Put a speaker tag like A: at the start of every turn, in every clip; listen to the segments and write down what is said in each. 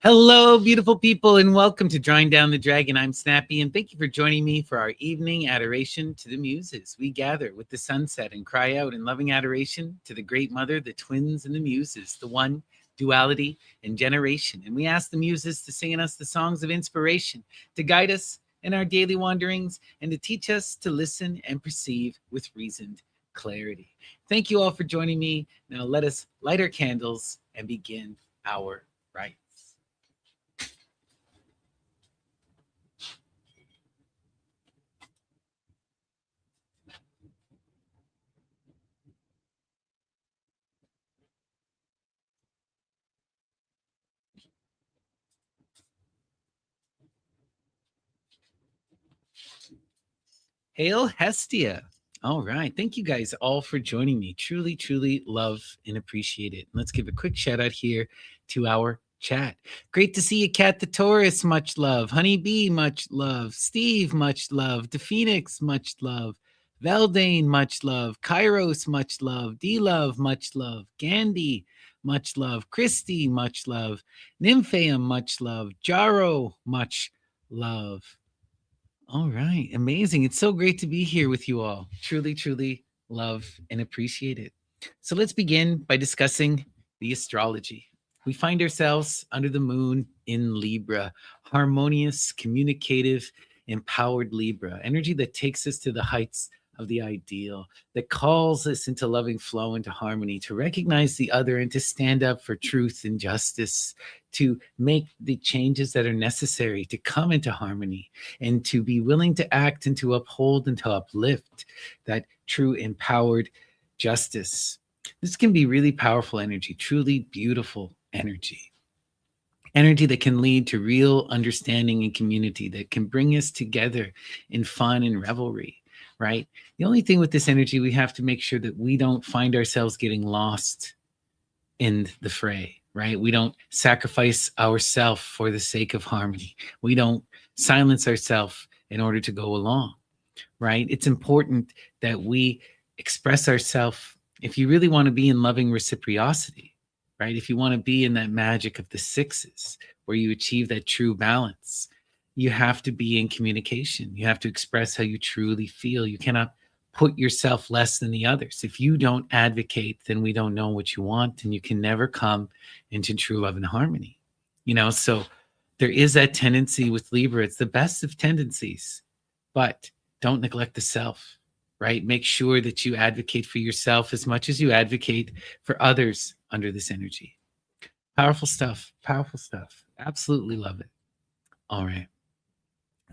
A: Hello, beautiful people, and welcome to Drawing Down the Dragon. I'm Snappy, and thank you for joining me for our evening adoration to the Muses. We gather with the sunset and cry out in loving adoration to the Great Mother, the twins, and the Muses, the one, duality, and generation. And we ask the Muses to sing in us the songs of inspiration, to guide us in our daily wanderings, and to teach us to listen and perceive with reasoned clarity. Thank you all for joining me. Now let us light our candles and begin our rite. Hail Hestia. All right. Thank you guys all for joining me. Truly, truly love and appreciate it. Let's give a quick shout out here to our chat. Great to see you, Kat the Taurus. Much love. Honey Bee, much love. Steve, much love. The Phoenix, much love. Veldane, much love. Kairos, much love. D Love, much love. Gandhi, much love. Christy, much love. Nymphaeum, much love. Jaro, much love. All right. Amazing. It's so great to be here with you all. Truly, truly love and appreciate it. So let's begin by discussing the astrology. We find ourselves under the moon in Libra, harmonious, communicative, empowered Libra, energy that takes us to the heights of the ideal, that calls us into loving flow, into harmony, to recognize the other and to stand up for truth and justice, to make the changes that are necessary to come into harmony, and to be willing to act and to uphold and to uplift that true empowered justice. This can be really powerful energy, truly beautiful energy. Energy that can lead to real understanding and community, that can bring us together in fun and revelry, right? The only thing with this energy, we have to make sure that we don't find ourselves getting lost in the fray, right? We don't sacrifice ourselves for the sake of harmony. We don't silence ourselves in order to go along, right? It's important that we express ourselves. If you really want to be in loving reciprocity, right? If you want to be in that magic of the sixes where you achieve that true balance, you have to be in communication. You have to express how you truly feel. You cannot put yourself less than the others. If you don't advocate, then we don't know what you want, and you can never come into true love and harmony. So there is that tendency with Libra. It's the best of tendencies, but don't neglect the self, right? Make sure that you advocate for yourself as much as you advocate for others under this energy. Powerful stuff. Powerful stuff. Absolutely love it. All right.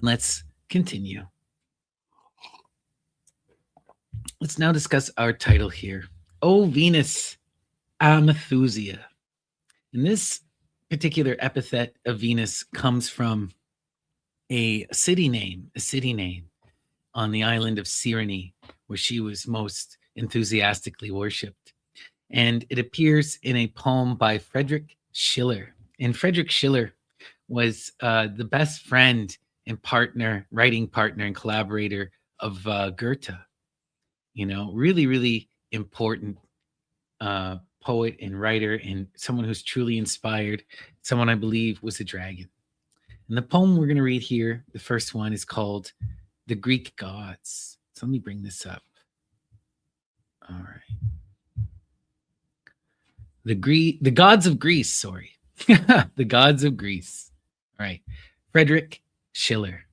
A: Let's continue. Let's now discuss our title here. Oh, Venus Amathusia. And this particular epithet of Venus comes from a city name on the island of Cyrene, where she was most enthusiastically worshipped. And it appears in a poem by Friedrich Schiller. And Friedrich Schiller was the best friend and partner, writing partner and collaborator of Goethe. Really, really important poet and writer, and someone who's truly inspired, someone I believe was a dragon. And the poem we're going to read here, the first one, is called The Greek Gods. So let me bring this up. All right. The gods of Greece, sorry. The gods of Greece. All right. Friedrich Schiller.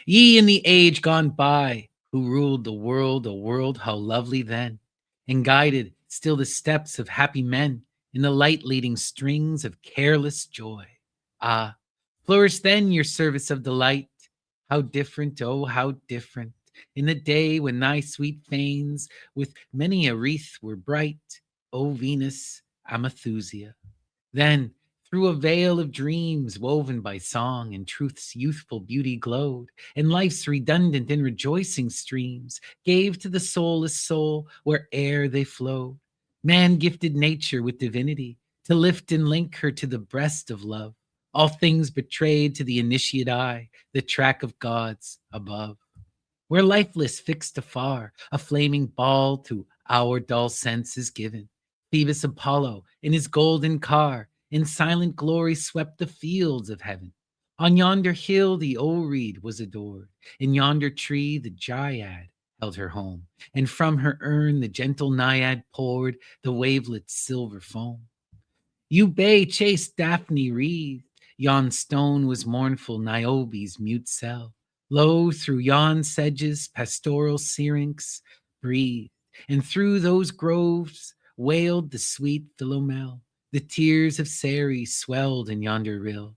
A: Ye in the age gone by, who ruled the world, a world how lovely then, and guided still the steps of happy men in the light leading strings of careless joy. Ah, flourish then your service of delight. How different, oh, how different, in the day when thy sweet fanes with many a wreath were bright, O Venus Amathusia. Then, through a veil of dreams woven by song and truth's youthful beauty glowed, and life's redundant and rejoicing streams gave to the soul a soul where'er they flowed. Man gifted nature with divinity to lift and link her to the breast of love. All things betrayed to the initiate eye the track of gods above. Where lifeless fixed afar, a flaming ball to our dull senses given. Phoebus Apollo in his golden car, In silent glory swept the fields of heaven. On yonder hill the oread was adored. In yonder tree the dryad held her home, and from her urn the gentle naiad poured the wavelet's silver foam. Eubea chased Daphne wreathed. Yon stone was mournful Niobe's mute cell. Lo, through yon sedges pastoral syrinx breathed, and through those groves wailed the sweet Philomel. The tears of Ceres swelled in yonder rill,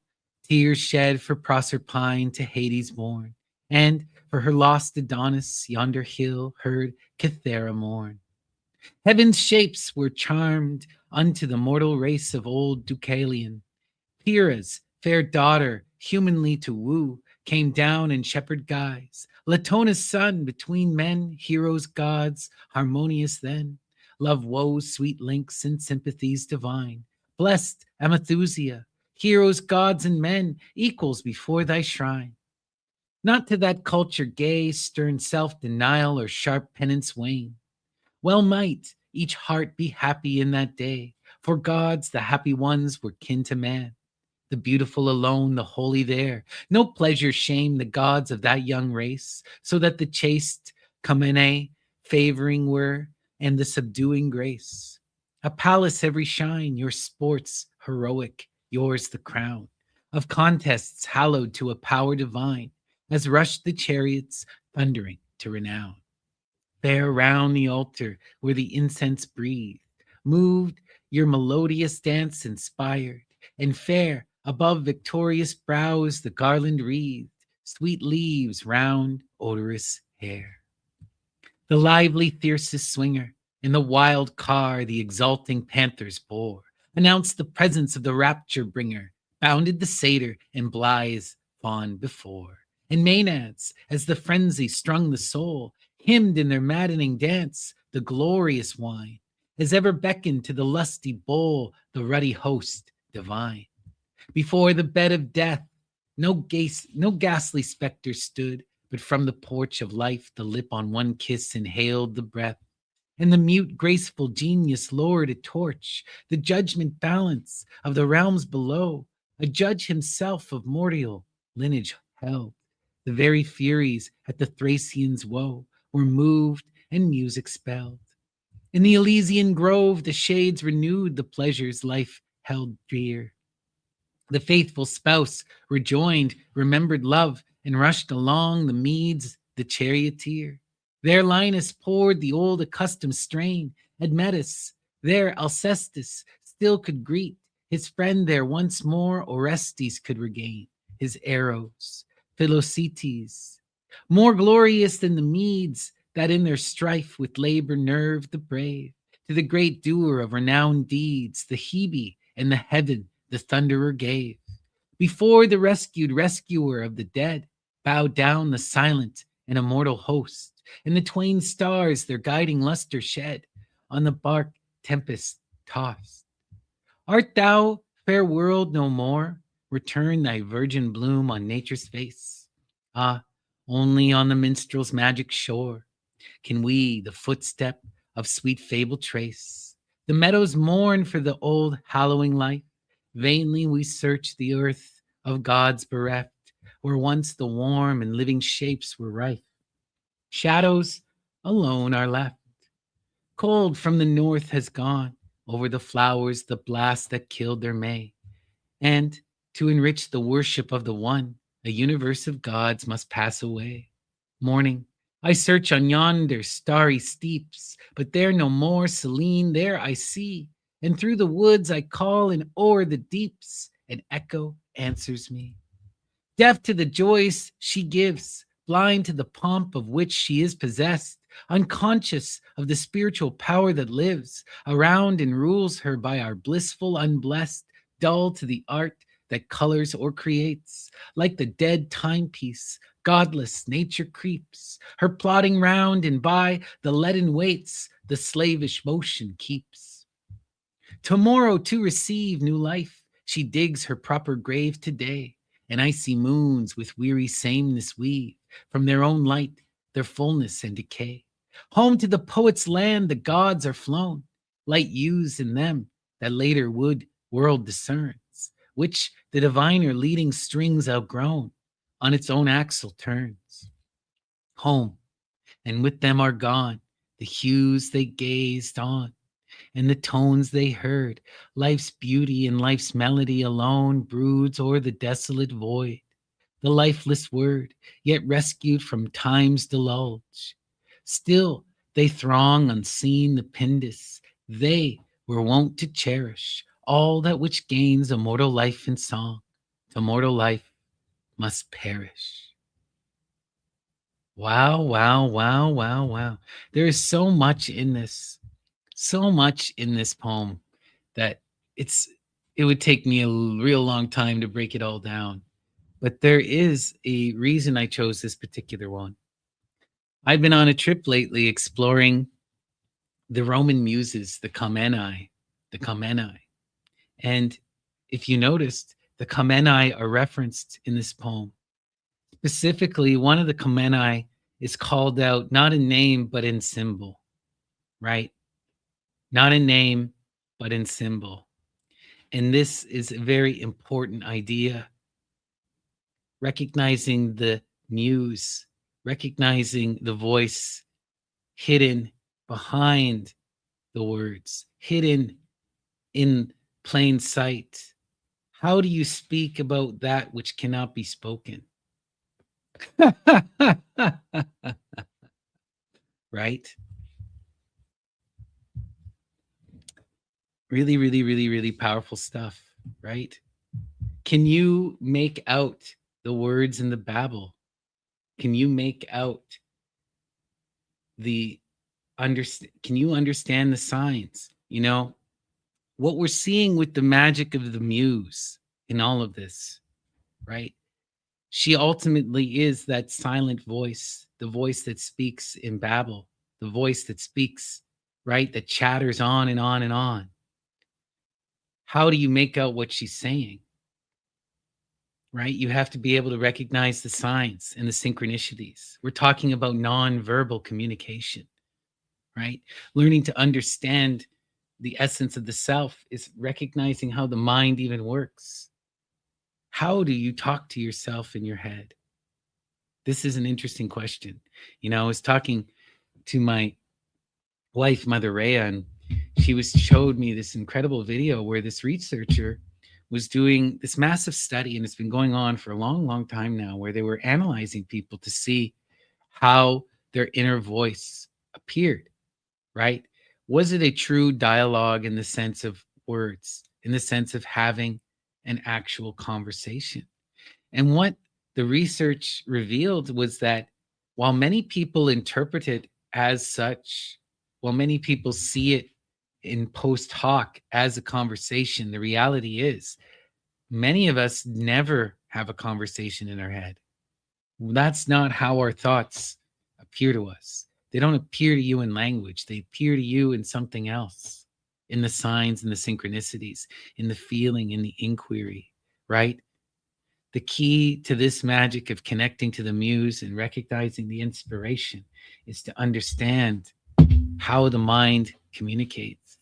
A: tears shed for Proserpine to Hades borne, and for her lost Adonis yonder hill heard Cythera mourn. Heaven's shapes were charmed unto the mortal race of old Deucalion. Pyrrha's fair daughter, humanly to woo, came down in shepherd guise. Latona's son, between men, heroes, gods, harmonious then. Love woes, sweet links, and sympathies divine. Blessed Amathusia, heroes, gods, and men, equals before thy shrine. Not to that culture gay, stern self-denial, or sharp penance wane. Well might each heart be happy in that day, for gods, the happy ones, were kin to man. The beautiful alone, the holy there. No pleasure shame the gods of that young race, so that the chaste Kamene favoring were, and the subduing grace. A palace every shine, your sports heroic, yours the crown of contests hallowed to a power divine, as rushed the chariots thundering to renown. Fair round the altar where the incense breathed, moved your melodious dance inspired, and fair above victorious brows the garland wreathed, sweet leaves round odorous hair. The lively fiercest swinger in the wild car the exulting panthers bore, announced the presence of the rapture bringer, bounded the satyr and Blythe's fawn before. And Maenads, as the frenzy strung the soul, hymned in their maddening dance the glorious wine, as ever beckoned to the lusty bowl the ruddy host divine. Before the bed of death, no ghastly specter stood, but from the porch of life the lip on one kiss inhaled the breath, and the mute graceful genius lowered a torch, the judgment balance of the realms below, a judge himself of mortal lineage held. The very furies at the Thracians' woe were moved and music spelled. In the Elysian grove the shades renewed the pleasures life held dear. The faithful spouse rejoined, remembered love, and rushed along the meads the charioteer. There Linus poured the old accustomed strain. Admetus, there Alcestis still could greet. His friend there once more Orestes could regain. His arrows, Philoctetes, more glorious than the meads that in their strife with labor nerved the brave. To the great doer of renowned deeds, the Hebe and the heaven the thunderer gave. Before the rescued rescuer of the dead, bowed down the silent and immortal host, and the twain stars their guiding luster shed, on the bark tempest tossed. Art thou, fair world, no more? Return thy virgin bloom on nature's face. Ah, only on the minstrel's magic shore can we the footstep of sweet fable trace. The meadows mourn for the old hallowing life. Vainly we search the earth of gods bereft, where once the warm and living shapes were rife. Shadows alone are left. Cold from the north has gone over the flowers the blast that killed their May. And to enrich the worship of the one, a universe of gods must pass away. Morning, I search on yonder starry steeps, but there no more Selene there I see. And through the woods I call, and o'er the deeps an echo answers me. Deaf to the joys she gives, blind to the pomp of which she is possessed, unconscious of the spiritual power that lives around and rules her by our blissful unblessed, dull to the art that colors or creates. Like the dead timepiece, godless nature creeps, her plodding round, and by the leaden weights the slavish motion keeps. Tomorrow to receive new life, she digs her proper grave today, and icy moons with weary sameness weave from their own light their fullness and decay. Home to the poet's land the gods are flown, light used in them that later would world discerns, which the diviner leading strings outgrown on its own axle turns. Home, and with them are gone the hues they gazed on and the tones they heard. Life's beauty and life's melody alone broods o'er the desolate void, the lifeless word, yet rescued from time's delulge. Still they throng unseen the Pindus. They were wont to cherish all that which gains a mortal life in song. To mortal life must perish. Wow, wow, wow, wow, wow. There is so much in this, so much in this poem that it's it would take me a real long time to break it all down. But there is a reason I chose this particular one. I've been on a trip lately exploring the Roman muses, the Commenai. And if you noticed, the Commenai are referenced in this poem. Specifically, one of the Commenai is called out not in name, but in symbol, right? Not in name, but in symbol. And this is a very important idea. Recognizing the muse, recognizing the voice hidden behind the words, hidden in plain sight. How do you speak about that which cannot be spoken? Right? Really, really, really, really powerful stuff, right? Can you make out the words in the babble? Can you make out the can you understand the signs? You know, what we're seeing with the magic of the muse in all of this, right? She ultimately is that silent voice, the voice that speaks in babble, the voice that speaks, right? That chatters on and on and on. How do you make out what she's saying? Right? You have to be able to recognize the signs and the synchronicities. We're talking about nonverbal communication, right? Learning to understand the essence of the self is recognizing how the mind even works. How do you talk to yourself in your head? This is an interesting question. You know, I was talking to my wife, Mother Rhea, and she showed me this incredible video where this researcher was doing this massive study, and it's been going on for a long, long time now, where they were analyzing people to see how their inner voice appeared, right? Was it a true dialogue in the sense of words, in the sense of having an actual conversation? And what the research revealed was that while many people interpret it as such, while many people see it in post hoc as a conversation, the reality is many of us never have a conversation in our head. That's not how our thoughts appear to us. They don't appear to you in language, they appear to you in something else, in the signs and the synchronicities, in the feeling, in the inquiry, right? The key to this magic of connecting to the muse and recognizing the inspiration is to understand how the mind communicates,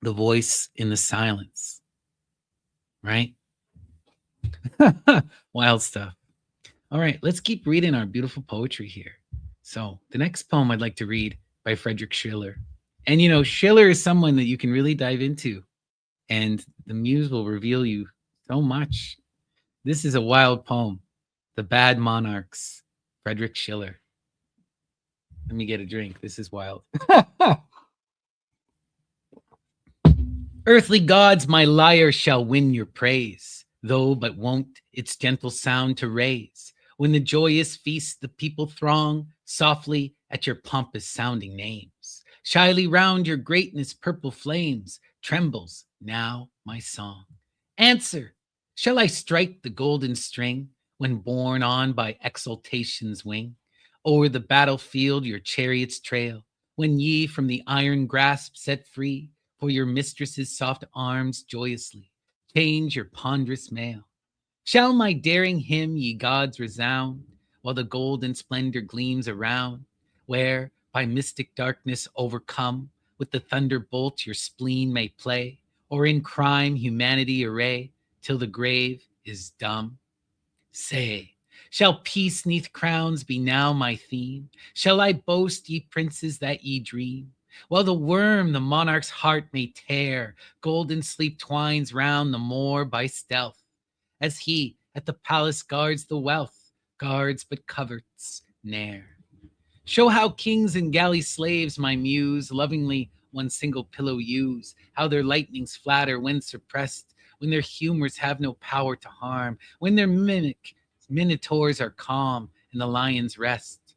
A: the voice in the silence, right? Wild stuff. All right, let's keep reading our beautiful poetry here. So, the next poem I'd like to read by Friedrich Schiller. And you know, Schiller is someone that you can really dive into, and the muse will reveal you so much. This is a wild poem, The Bad Monarchs, Friedrich Schiller. Let me get a drink. This is wild. Earthly gods, my lyre shall win your praise, though but won't its gentle sound to raise. When the joyous feast the people throng, softly at your pompous sounding names. Shyly round your greatness purple flames, trembles now my song. Answer, shall I strike the golden string, when borne on by exultation's wing? O'er the battlefield your chariots trail, when ye from the iron grasp set free, for your mistress's soft arms joyously change your ponderous mail. Shall my daring hymn, ye gods, resound, while the golden splendor gleams around, where, by mystic darkness overcome, with the thunderbolt your spleen may play, or in crime humanity array, till the grave is dumb? Say, shall peace neath crowns be now my theme? Shall I boast, ye princes, that ye dream? While the worm the monarch's heart may tear, golden sleep twines round the Moor by stealth, as he at the palace guards the wealth, guards but coverts ne'er. Show how kings and galley slaves, my muse, lovingly one single pillow use, how their lightnings flatter when suppressed, when their humors have no power to harm, when their minotaurs are calm and the lions rest.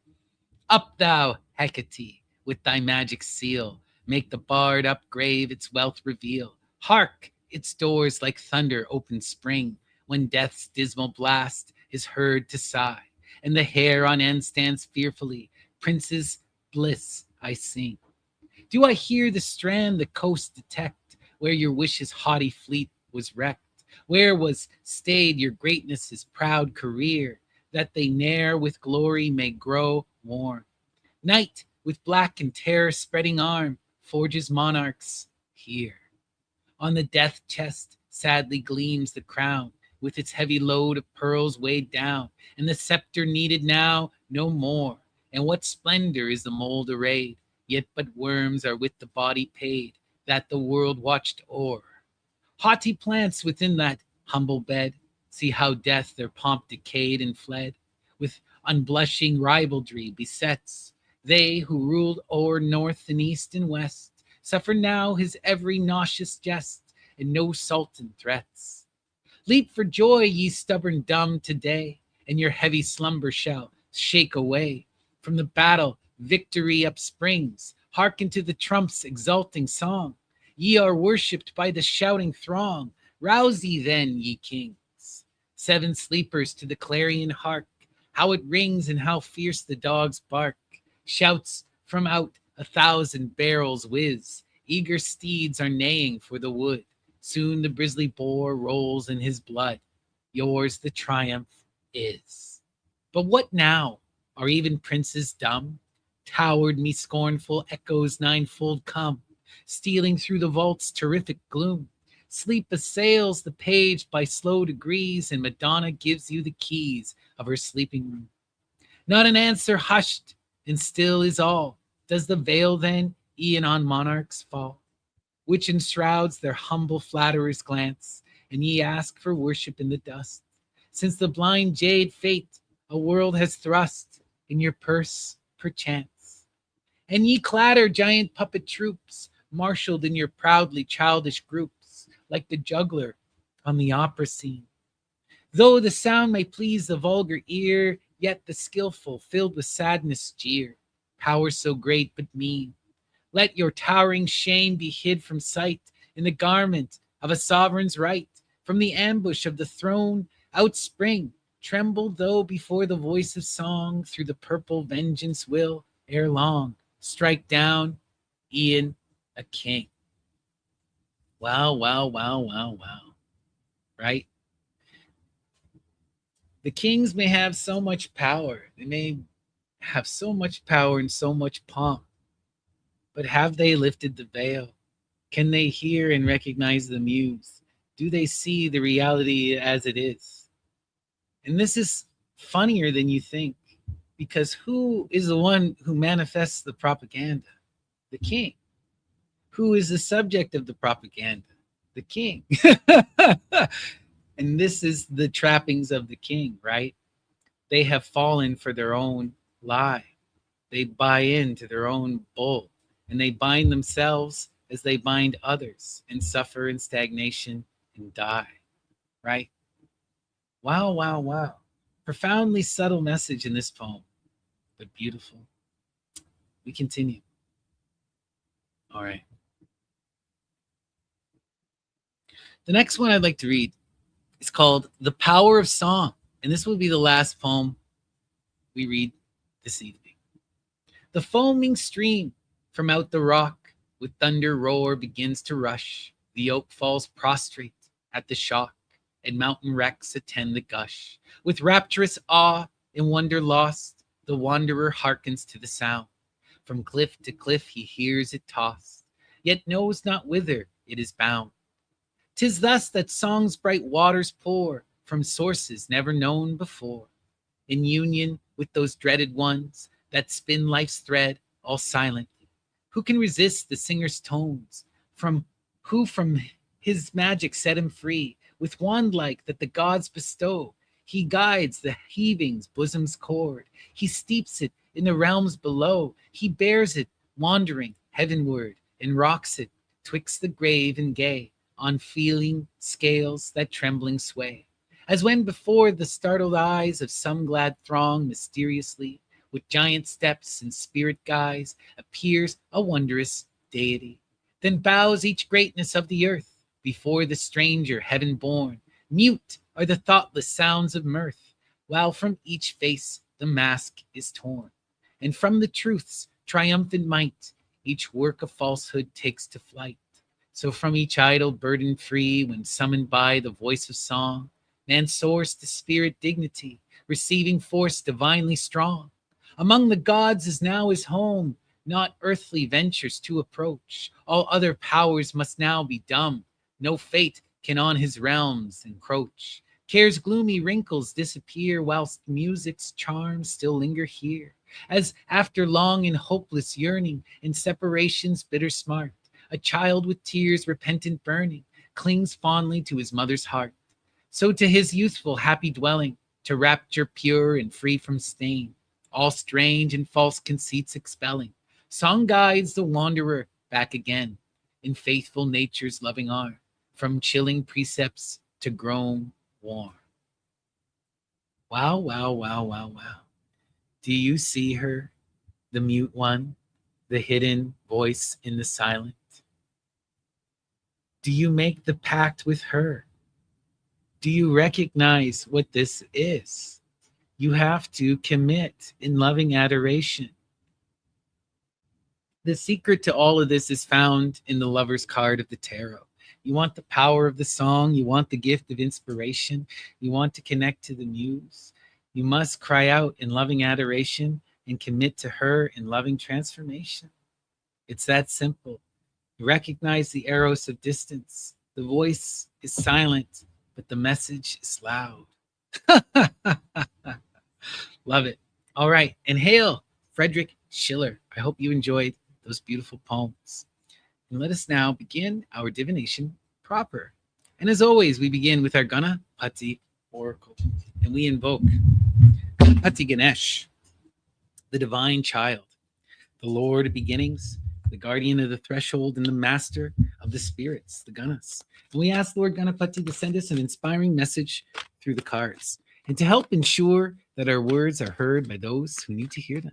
A: Up thou, Hecate, with thy magic seal, make the barred up grave its wealth reveal. Hark! Its doors like thunder open spring, when death's dismal blast is heard to sigh, and the hair on end stands fearfully. Prince's bliss I sing. Do I hear the strand the coast detect, where your wish's haughty fleet was wrecked? Where was stayed your greatness's proud career, that they ne'er with glory may grow warm? Night, with black and terror spreading arm, forges monarchs here. On the death chest sadly gleams the crown, with its heavy load of pearls weighed down, and the scepter needed now no more. And what splendor is the mold arrayed, yet but worms are with the body paid, that the world watched o'er. Haughty plants within that humble bed, see how death their pomp decayed and fled, with unblushing ribaldry besets. They who ruled o'er north and east and west suffer now his every nauseous jest, and no sultan threats. Leap for joy, ye stubborn dumb, today, and your heavy slumber shall shake away. From the battle victory upsprings. Hearken to the trump's exulting song. Ye are worshipped by the shouting throng. Rouse ye then, ye kings. Seven sleepers, to the clarion hark, how it rings and how fierce the dogs bark. Shouts from out 1,000 barrels whiz. Eager steeds are neighing for the wood. Soon the bristly boar rolls in his blood. Yours the triumph is. But what now? Are even princes dumb? Towered me scornful echoes ninefold come, stealing through the vault's terrific gloom. Sleep assails the page by slow degrees, and Madonna gives you the keys of her sleeping room. Not an answer, hushed, and still is all. Does the veil then e'en on monarchs fall, which enshrouds their humble flatterer's glance, and ye ask for worship in the dust, since the blind jade fate a world has thrust in your purse perchance? And ye clatter giant puppet troops, marshaled in your proudly childish groups, like the juggler on the opera scene. Though the sound may please the vulgar ear, yet the skillful, filled with sadness, jeer. Power so great but mean. Let your towering shame be hid from sight in the garment of a sovereign's right. From the ambush of the throne outspring, tremble though before the voice of song, through the purple vengeance will, ere long, strike down e'en a king. Wow, wow, wow, wow, wow. Right? The kings may have so much power. They may have so much power and so much pomp. But have they lifted the veil? Can they hear and recognize the muse? Do they see the reality as it is? And this is funnier than you think, because who is the one who manifests the propaganda? The king. Who is the subject of the propaganda? The king. And this is the trappings of the king, right? They have fallen for their own lie. They buy into their own bull, and they bind themselves as they bind others, and suffer in stagnation and die, right? Wow, wow, wow. Profoundly subtle message in this poem, but beautiful. We continue. All right. The next one I'd like to read is called The Power of Song, and this will be the last poem we read this evening. The foaming stream from out the rock with thunder roar begins to rush. The oak falls prostrate at the shock, and mountain wrecks attend the gush. With rapturous awe and wonder lost, the wanderer hearkens to the sound. From cliff to cliff he hears it tossed, yet knows not whither it is bound. 'Tis thus that song's bright waters pour from sources never known before, in union with those dreaded ones that spin life's thread all silently. Who can resist the singer's tones? From his magic set him free, with wand like that the gods bestow. He guides the heaving's bosom's chord. He steeps it in the realms below. He bears it wandering heavenward and rocks it twixt the grave and gay on feeling scales that trembling sway. As when before the startled eyes of some glad throng mysteriously, with giant steps and spirit guise, appears a wondrous deity. Then bows each greatness of the earth before the stranger heaven born. Mute are the thoughtless sounds of mirth, while from each face the mask is torn. And from the truth's triumphant might, each work of falsehood takes to flight. So from each idol burden free, when summoned by the voice of song, man soars to spirit dignity, receiving force divinely strong. Among the gods is now his home, not earthly ventures to approach. All other powers must now be dumb. No fate can on his realms encroach. Care's gloomy wrinkles disappear, whilst music's charms still linger here. As after long and hopeless yearning, in separation's bitter smart, a child with tears repentant burning clings fondly to his mother's heart. So to his youthful happy dwelling, to rapture pure and free from stain, all strange and false conceits expelling, song guides the wanderer back again in faithful nature's loving arm, from chilling precepts to grown warm. Wow, wow, wow, wow, wow. Do you see her, the mute one, the hidden voice in the silent? Do you make the pact with her? Do you recognize what this is? You have to commit in loving adoration. The secret to all of this is found in the lover's card of the tarot. You want the power of the song, you want the gift of inspiration, you want to connect to the muse. You must cry out in loving adoration and commit to her in loving transformation. It's that simple. Recognize the eros of distance. The voice is silent, but the message is loud. Love it. All right. And hail Frederick Schiller. I hope you enjoyed those beautiful poems. And let us now begin our divination proper. And as always, we begin with our Ganapati Oracle. And we invoke Ganapati Ganesh, the divine child, the Lord of beginnings, the guardian of the threshold, and the master of the spirits, the Ganas. And we ask Lord Ganapati to send us an inspiring message through the cards and to help ensure that our words are heard by those who need to hear them.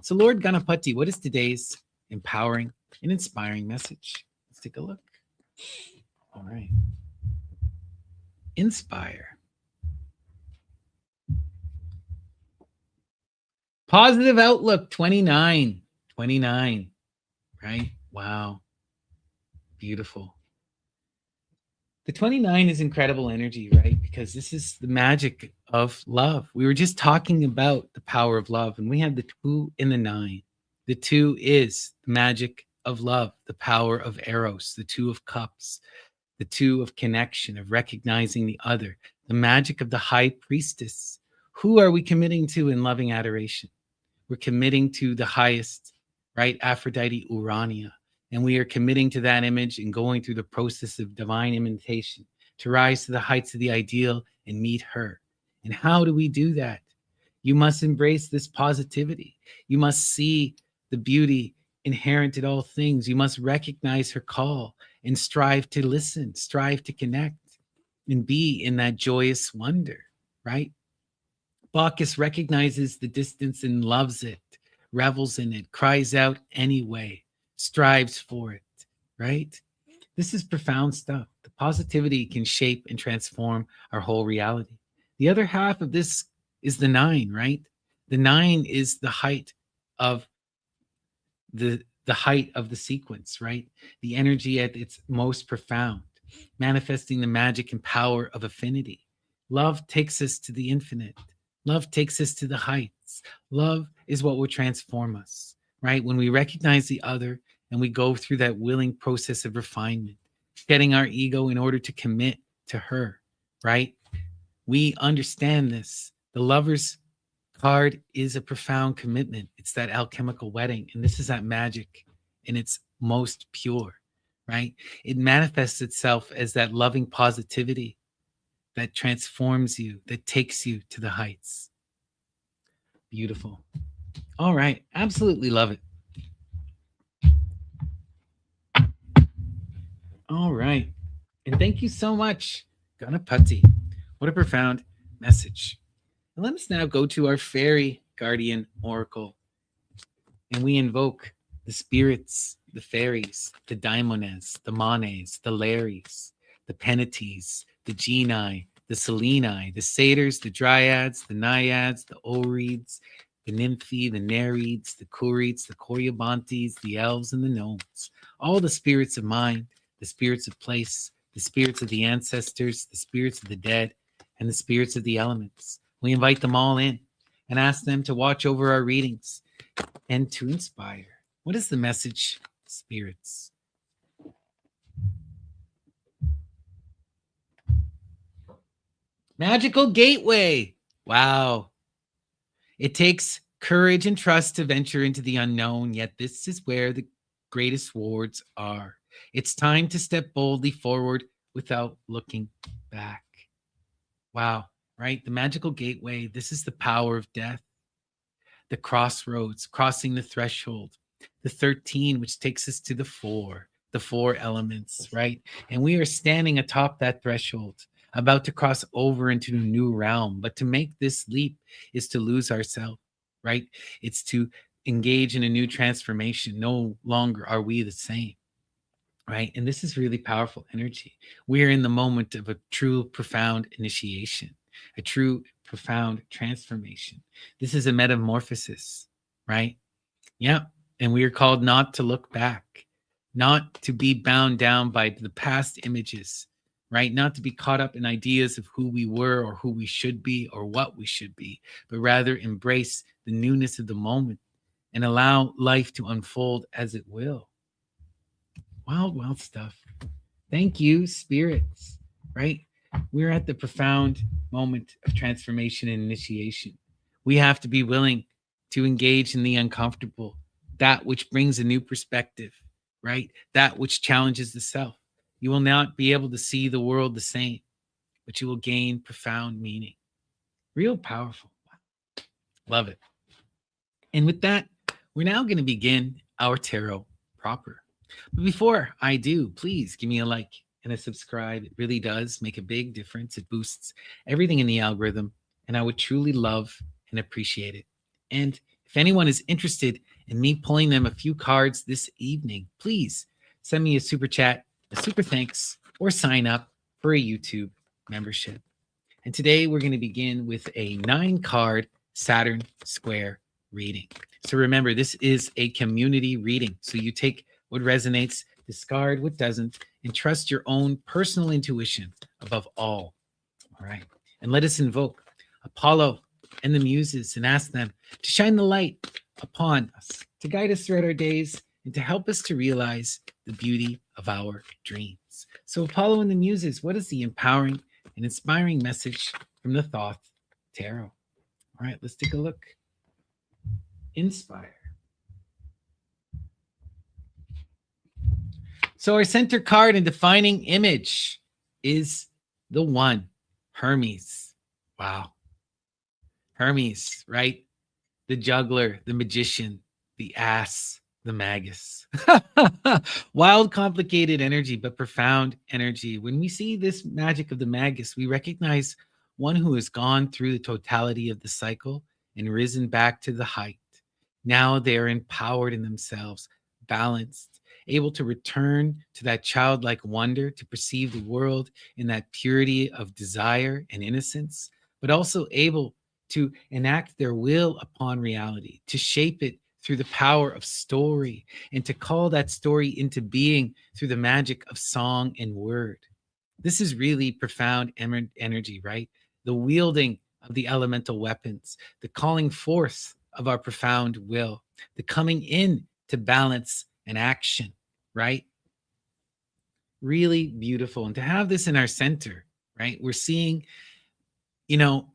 A: So Lord Ganapati, what is today's empowering and inspiring message? Let's take a look. All right. Inspire. Positive outlook 29. 29. Right? Wow. Beautiful. The 29 is incredible energy, right? Because this is the magic of love. We were just talking about the power of love, and we have the 2 and the 9. The 2 is the magic of love, the power of Eros, the 2 of cups, the 2 of connection, of recognizing the other, the magic of the high priestess. Who are we committing to in loving adoration? We're committing to the highest, right? Aphrodite Urania. And we are committing to that image and going through the process of divine imitation to rise to the heights of the ideal and meet her. And how do we do that? You must embrace this positivity. You must see the beauty inherent in all things. You must recognize her call and strive to listen, strive to connect, and be in that joyous wonder, right? Bacchus recognizes the distance and loves it, revels in it, cries out anyway, strives for it, right? This is profound stuff. The positivity can shape and transform our whole reality. The other half of this is the 9, right? The 9 is the height of the height of the sequence, right? The energy at its most profound, manifesting the magic and power of affinity. Love takes us to the infinite. Love takes us to the heights. Love is what will transform us, right? When we recognize the other and we go through that willing process of refinement, shedding our ego in order to commit to her, right? We understand this. The lover's card is a profound commitment. It's that alchemical wedding. And this is that magic in its most pure, right? It manifests itself as that loving positivity that transforms you, that takes you to the heights. Beautiful. All right. Absolutely love it. All right. And thank you so much, Ganapati. What a profound message. And let us now go to our fairy guardian oracle. And we invoke the spirits, the fairies, the daimones, the manes, the lares, the penates, the genii, the seleni, the satyrs, the dryads, the naiads, the oreads, the nymphi, the nereids, the curids, the coryobantes, the elves, and the gnomes. All the spirits of mind, the spirits of place, the spirits of the ancestors, the spirits of the dead, and the spirits of the elements. We invite them all in and ask them to watch over our readings and to inspire. What is the message, spirits? Magical gateway. Wow. It takes courage and trust to venture into the unknown, yet this is where the greatest rewards are. It's time to step boldly forward without looking back. Wow, right? The magical gateway. This is the power of death. The crossroads, crossing the threshold, the 13, which takes us to the four elements, right? And we are standing atop that threshold, about to cross over into a new realm. But to make this leap is to lose ourselves, right? It's to engage in a new transformation. No longer are we the same, right? And this is really powerful energy. We are in the moment of a true, profound initiation, a true, profound transformation. This is a metamorphosis, right? Yeah. And we are called not to look back, not to be bound down by the past images, right? Not to be caught up in ideas of who we were or who we should be or what we should be, but rather embrace the newness of the moment and allow life to unfold as it will. Wild, wild stuff. Thank you, spirits, right? We're at the profound moment of transformation and initiation. We have to be willing to engage in the uncomfortable, that which brings a new perspective, right? That which challenges the self. You will not be able to see the world the same, but you will gain profound meaning. Real powerful. Love it. And with that, we're now going to begin our tarot proper. But before I do, please give me a like and a subscribe. It really does make a big difference. It boosts everything in the algorithm, and I would truly love and appreciate it. And if anyone is interested in me pulling them a few cards this evening, please send me a super chat, a super thanks, or sign up for a YouTube membership. And today we're going to begin with a 9-card Saturn square reading. So remember, this is a community reading. So you take what resonates, discard what doesn't, and trust your own personal intuition above all. All right. And let us invoke Apollo and the Muses and ask them to shine the light upon us, to guide us throughout our days, and to help us to realize the beauty of our dreams. So Apollo and the Muses, what is the empowering and inspiring message from the Thoth Tarot? All right, let's take a look. Inspire. So our center card and defining image is the one, Hermes. Wow. Hermes, right? The juggler, the magician, the ass, the magus. Wild, complicated energy, but profound energy. When we see this magic of the magus, we recognize one who has gone through the totality of the cycle and risen back to the height. Now they are empowered in themselves, balanced, able to return to that childlike wonder, to perceive the world in that purity of desire and innocence, but also able to enact their will upon reality, to shape it through the power of story, and to call that story into being through the magic of song and word. This is really profound energy, right? The wielding of the elemental weapons, the calling forth of our profound will, the coming in to balance and action, right? Really beautiful. And to have this in our center, right? We're seeing, you know,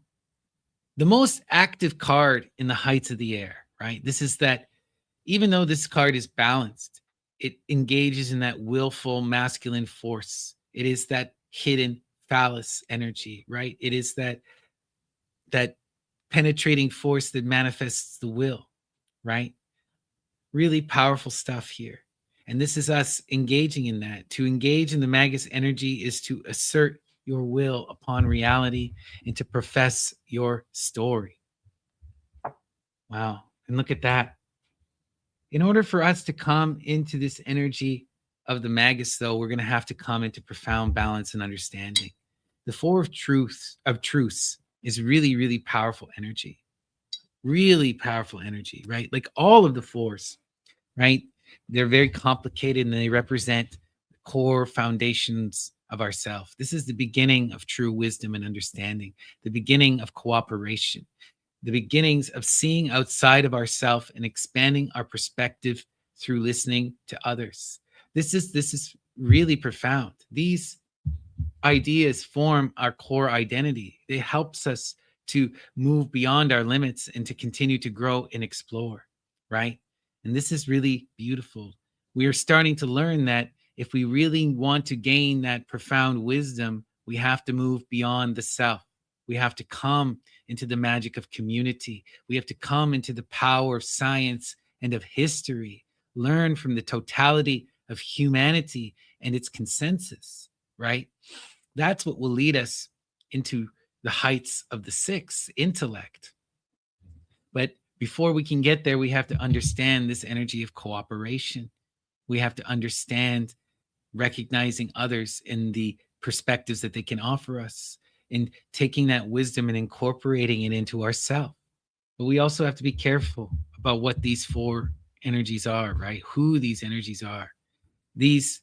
A: the most active card in the heights of the air, right? This is that, even though this card is balanced, it engages in that willful masculine force. It is that hidden phallus energy, right? It is that penetrating force that manifests the will, right? Really powerful stuff here. And this is us engaging in that. To engage in the Magus energy is to assert your will upon reality and to profess your story. Wow. And look at that. In order for us to come into this energy of the Magus, though, we're going to have to come into profound balance and understanding. The Four of Truths is really, really powerful energy. Really powerful energy, right? Like all of the fours, right? They're very complicated and they represent the core foundations of ourself. This is the beginning of true wisdom and understanding, the beginning of cooperation, the beginnings of seeing outside of ourself and expanding our perspective through listening to others. This is really profound. These ideas form our core identity. It helps us to move beyond our limits and to continue to grow and explore, right? And this is really beautiful. We are starting to learn that if we really want to gain that profound wisdom, we have to move beyond the self. We have to come into the magic of community. We have to come into the power of science and of history, learn from the totality of humanity and its consensus, right? That's what will lead us into the heights of the sixth intellect. But before we can get there, we have to understand this energy of cooperation. We have to understand recognizing others in the perspectives that they can offer us and taking that wisdom and incorporating it into ourselves. But we also have to be careful about what these four energies are, right? Who these energies are. These,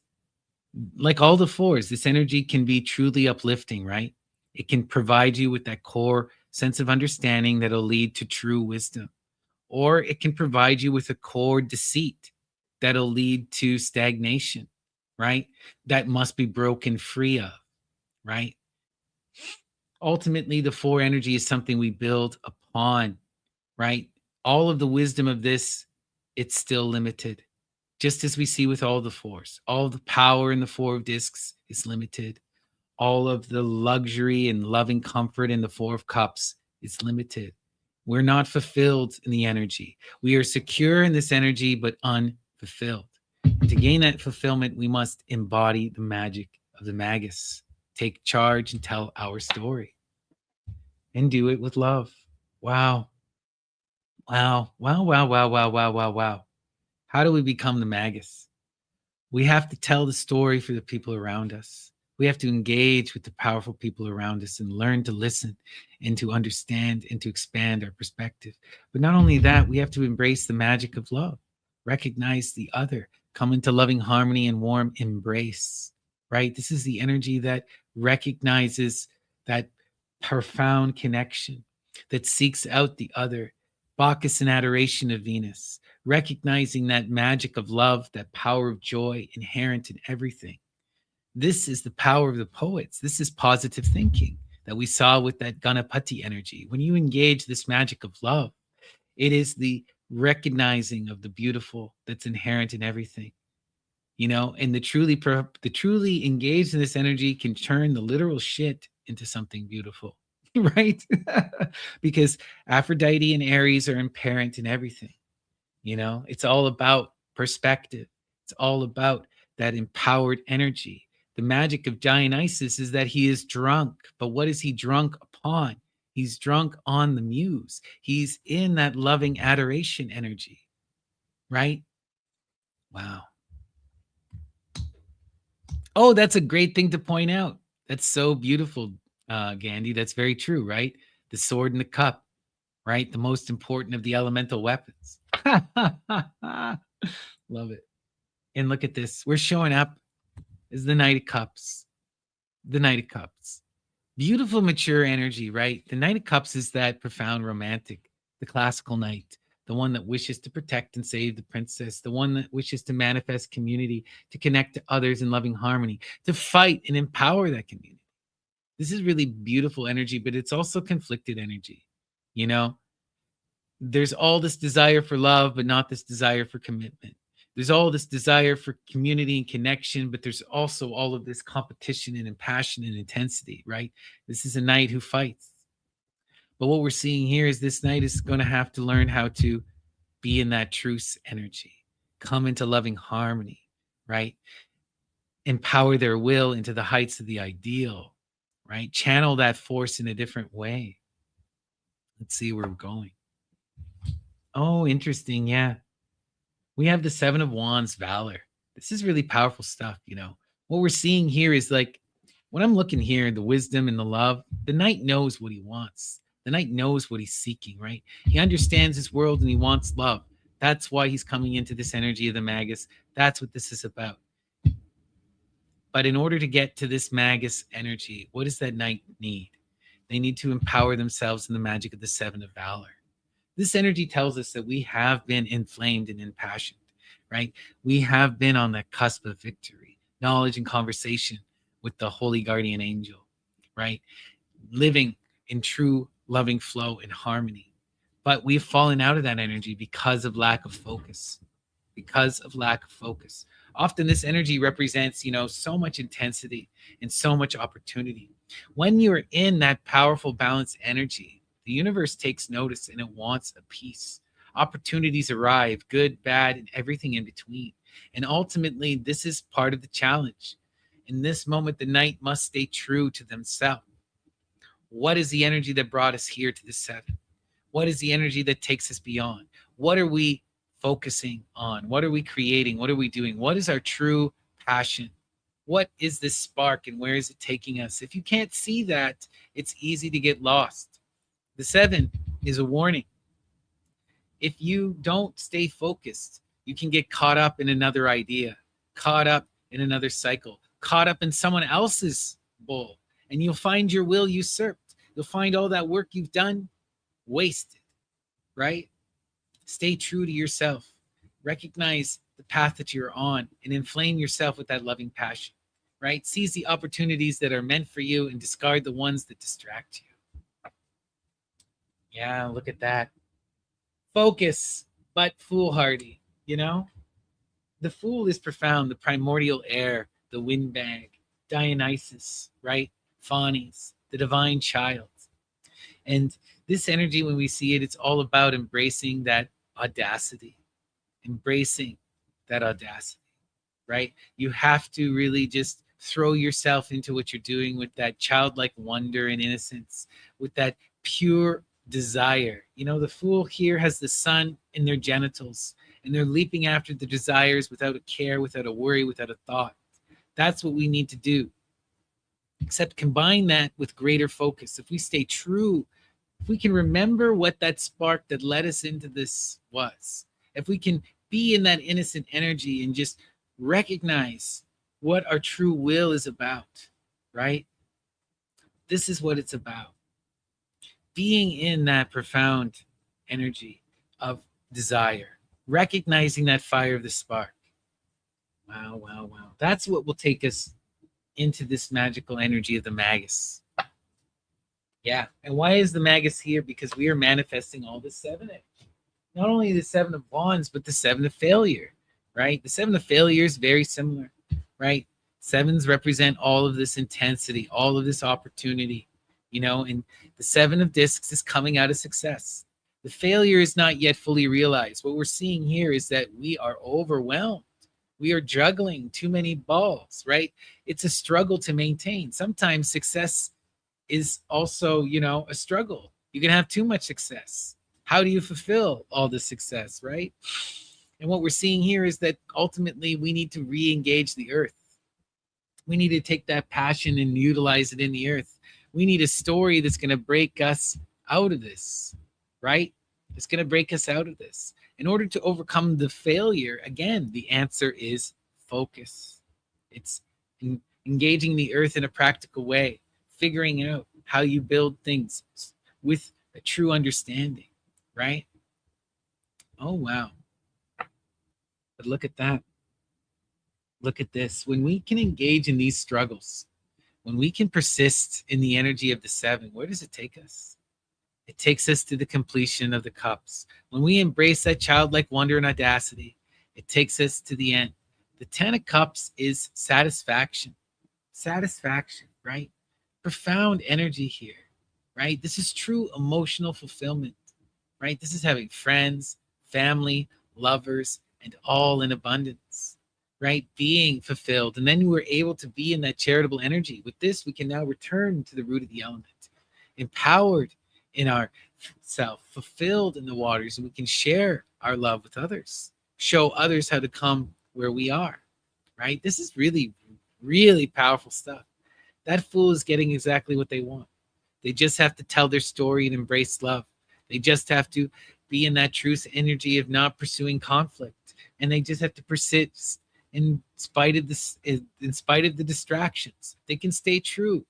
A: like all the fours, this energy can be truly uplifting, right? It can provide you with that core sense of understanding that'll lead to true wisdom, or it can provide you with a core deceit that'll lead to stagnation, right? That must be broken free of, right? Ultimately, the four energy is something we build upon, right? All of the wisdom of this, it's still limited. Just as we see with all the fours, all the power in the four of discs is limited. All of the luxury and loving comfort in the four of cups is limited. We're not fulfilled in the energy. We are secure in this energy, but unfulfilled. And to gain that fulfillment, we must embody the magic of the Magus, take charge and tell our story, and do it with love. Wow. Wow. Wow. Wow. Wow. Wow. Wow. Wow. Wow. How do we become the Magus? We have to tell the story for the people around us. We have to engage with the powerful people around us and learn to listen and to understand and to expand our perspective. But not only that, we have to embrace the magic of love, recognize the other, come into loving harmony and warm embrace, right? This is the energy that recognizes that profound connection, that seeks out the other. Bacchus and adoration of Venus, recognizing that magic of love, that power of joy inherent in everything. This is the power of the poets. This is positive thinking that we saw with that Ganapati energy. When you engage this magic of love, it is the recognizing of the beautiful that's inherent in everything. And the truly engaged in this energy can turn the literal shit into something beautiful, right? Because Aphrodite and Aries are inherent in everything. It's all about perspective. It's all about that empowered energy. The magic of Dionysus is that he is drunk, but what is he drunk upon? He's drunk on the muse. He's in that loving adoration energy, right? Wow. Oh, that's a great thing to point out. That's so beautiful, Gandhi. That's very true, right? The sword and the cup, right? The most important of the elemental weapons. Love it. And look at this. We're showing up as the Knight of Cups. The Knight of Cups. Beautiful, mature energy, right? The Knight of Cups is that profound romantic, the classical knight, the one that wishes to protect and save the princess, the one that wishes to manifest community, to connect to others in loving harmony, to fight and empower that community. This is really beautiful energy, but it's also conflicted energy. You know, there's all this desire for love, but not this desire for commitment. There's all this desire for community and connection, but there's also all of this competition and passion and intensity, right? This is a knight who fights. But what we're seeing here is this knight is going to have to learn how to be in that truce energy, come into loving harmony, right? Empower their will into the heights of the ideal, right? Channel that force in a different way. Let's see where we're going. Oh, interesting. Yeah. We have the Seven of Wands, Valor. This is really powerful stuff. What we're seeing here is like, when I'm looking here, the wisdom and the love, the knight knows what he wants. The knight knows what he's seeking, right? He understands his world and he wants love. That's why he's coming into this energy of the Magus. That's what this is about. But in order to get to this Magus energy, what does that knight need? They need to empower themselves in the magic of the Seven of Valor. This energy tells us that we have been inflamed and impassioned, right? We have been on the cusp of victory, knowledge and conversation with the holy guardian angel, right? Living in true loving flow and harmony. But we've fallen out of that energy because of lack of focus. Often this energy represents, so much intensity and so much opportunity. When you're in that powerful, balanced energy, the universe takes notice and it wants a peace. Opportunities arrive, good, bad, and everything in between. And ultimately, this is part of the challenge. In this moment, the knight must stay true to themselves. What is the energy that brought us here to the seven? What is the energy that takes us beyond? What are we focusing on? What are we creating? What are we doing? What is our true passion? What is this spark and where is it taking us? If you can't see that, it's easy to get lost. The seven is a warning. If you don't stay focused, you can get caught up in another idea, caught up in another cycle, caught up in someone else's bowl, and you'll find your will usurped. You'll find all that work you've done wasted, right? Stay true to yourself. Recognize the path that you're on and inflame yourself with that loving passion, right? Seize the opportunities that are meant for you and discard the ones that distract you. Yeah, look at that. Focus, but foolhardy, The fool is profound, the primordial air, the windbag, Dionysus, right? Faunes, the divine child. And this energy, when we see it, it's all about embracing that audacity, right? You have to really just throw yourself into what you're doing with that childlike wonder and innocence, with that pure desire. The fool here has the sun in their genitals, and they're leaping after the desires without a care, without a worry, without a thought. That's what we need to do. Except combine that with greater focus. If we stay true, if we can remember what that spark that led us into this was, if we can be in that innocent energy and just recognize what our true will is about, right? This is what it's about. Being in that profound energy of desire, recognizing that fire of the spark. Wow, wow, wow. That's what will take us into this magical energy of the Magus. Yeah. And why is the Magus here? Because we are manifesting all the seven. Not only the Seven of Wands, but the Seven of Failure, right? The Seven of Failure is very similar, right? Sevens represent all of this intensity, all of this opportunity, and the Seven of Discs is coming out of success. The failure is not yet fully realized. What we're seeing here is that we are overwhelmed. We are juggling too many balls, right? It's a struggle to maintain. Sometimes success is also, a struggle. You can have too much success. How do you fulfill all this success, right? And what we're seeing here is that ultimately we need to re-engage the earth. We need to take that passion and utilize it in the earth. We need a story that's going to break us out of this, right? It's going to break us out of this. In order to overcome the failure, again, the answer is focus. It's engaging the earth in a practical way, figuring out how you build things with a true understanding, right? Oh, wow. But look at that. Look at this. When we can engage in these struggles, when we can persist in the energy of the seven, where does it take us? It takes us to the completion of the cups. When we embrace that childlike wonder and audacity, it takes us to the end. The 10 of cups is satisfaction. Satisfaction, right? Profound energy here, right? This is true emotional fulfillment, right? This is having friends, family, lovers, and all in abundance, right? Being fulfilled. And then we're able to be in that charitable energy. With this, we can now return to the root of the element, empowered in our self, fulfilled in the waters, and we can share our love with others, show others how to come where we are, right? This is really, really powerful stuff. That fool is getting exactly what they want. They just have to tell their story and embrace love. They just have to be in that truth energy of not pursuing conflict, and they just have to persist in spite of this, in spite of the distractions. They can stay true.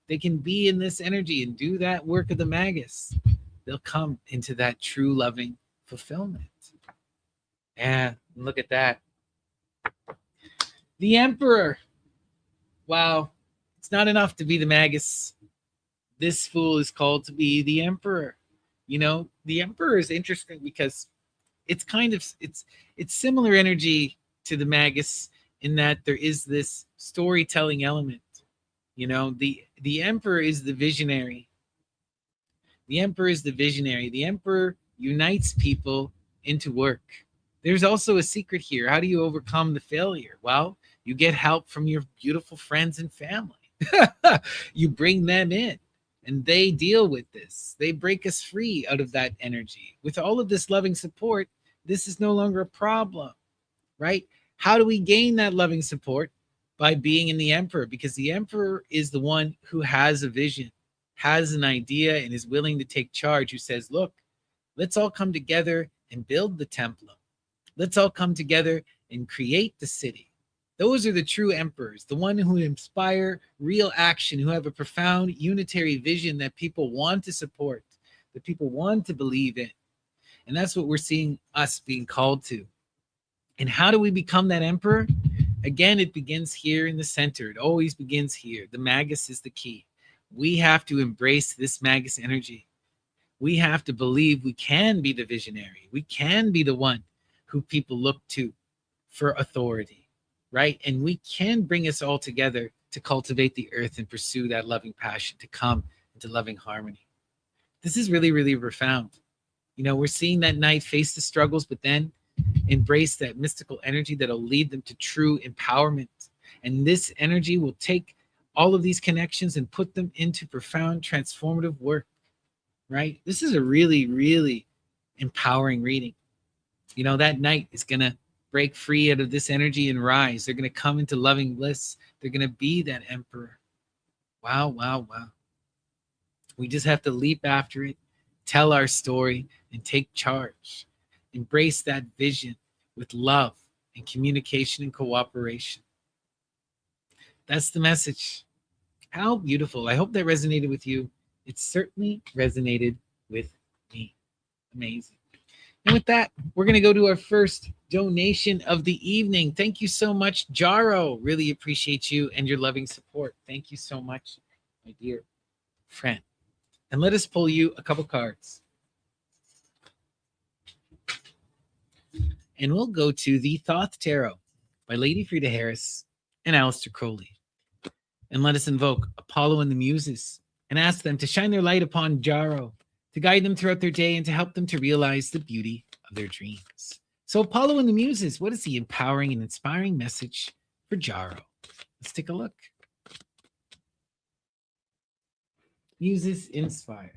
A: They can be in this energy and do that work of the magus. They'll come into that true loving fulfillment. Yeah, look at that. The emperor. Wow, it's not enough to be the magus. This fool is called to be the emperor. You know, the emperor is interesting because it's kind of it's similar energy to the magus in that there is this storytelling element. You know, the emperor is the visionary. The emperor is the visionary. The emperor unites people into work. There's also a secret here. How do you overcome the failure? Well, you get help from your beautiful friends and family. You bring them in and they deal with this. They break us free out of that energy. With all of this loving support, this is no longer a problem, right? How do we gain that loving support? By being in the emperor, because the emperor is the one who has a vision, has an idea, and is willing to take charge, who says, look, let's all come together and build the temple. Let's all come together and create the city. Those are the true emperors, the one who inspire real action, who have a profound unitary vision that people want to support, that people want to believe in. And that's what we're seeing us being called to. And how do we become that emperor? Again, it begins here in the center. It always begins here. The magus is the key. We have to embrace this magus energy. We have to believe we can be the visionary. We can be the one who people look to for authority, right? And we can bring us all together to cultivate the earth and pursue that loving passion, to come into loving harmony. This is really, really profound. You know, we're seeing that knight face the struggles, but then embrace that mystical energy that'll lead them to true empowerment. And this energy will take all of these connections and put them into profound transformative work, right? This is a really, really empowering reading. You know, that knight is going to break free out of this energy and rise. They're going to come into loving bliss. They're going to be that emperor. Wow, wow, wow. We just have to leap after it, tell our story, and take charge. Embrace that vision with love and communication and cooperation. That's the message. How beautiful. I hope that resonated with you. It certainly resonated with me. Amazing. And with that, we're going to go to our first donation of the evening. Thank you so much, Jaro. Really appreciate you and your loving support. Thank you so much, my dear friend. And let us pull you a couple cards. And we'll go to the Thoth Tarot by Lady Frida Harris and Aleister Crowley. And let us invoke Apollo and the Muses and ask them to shine their light upon Jaro, to guide them throughout their day and to help them to realize the beauty of their dreams. So Apollo and the Muses, what is the empowering and inspiring message for Jaro? Let's take a look. Muses inspire.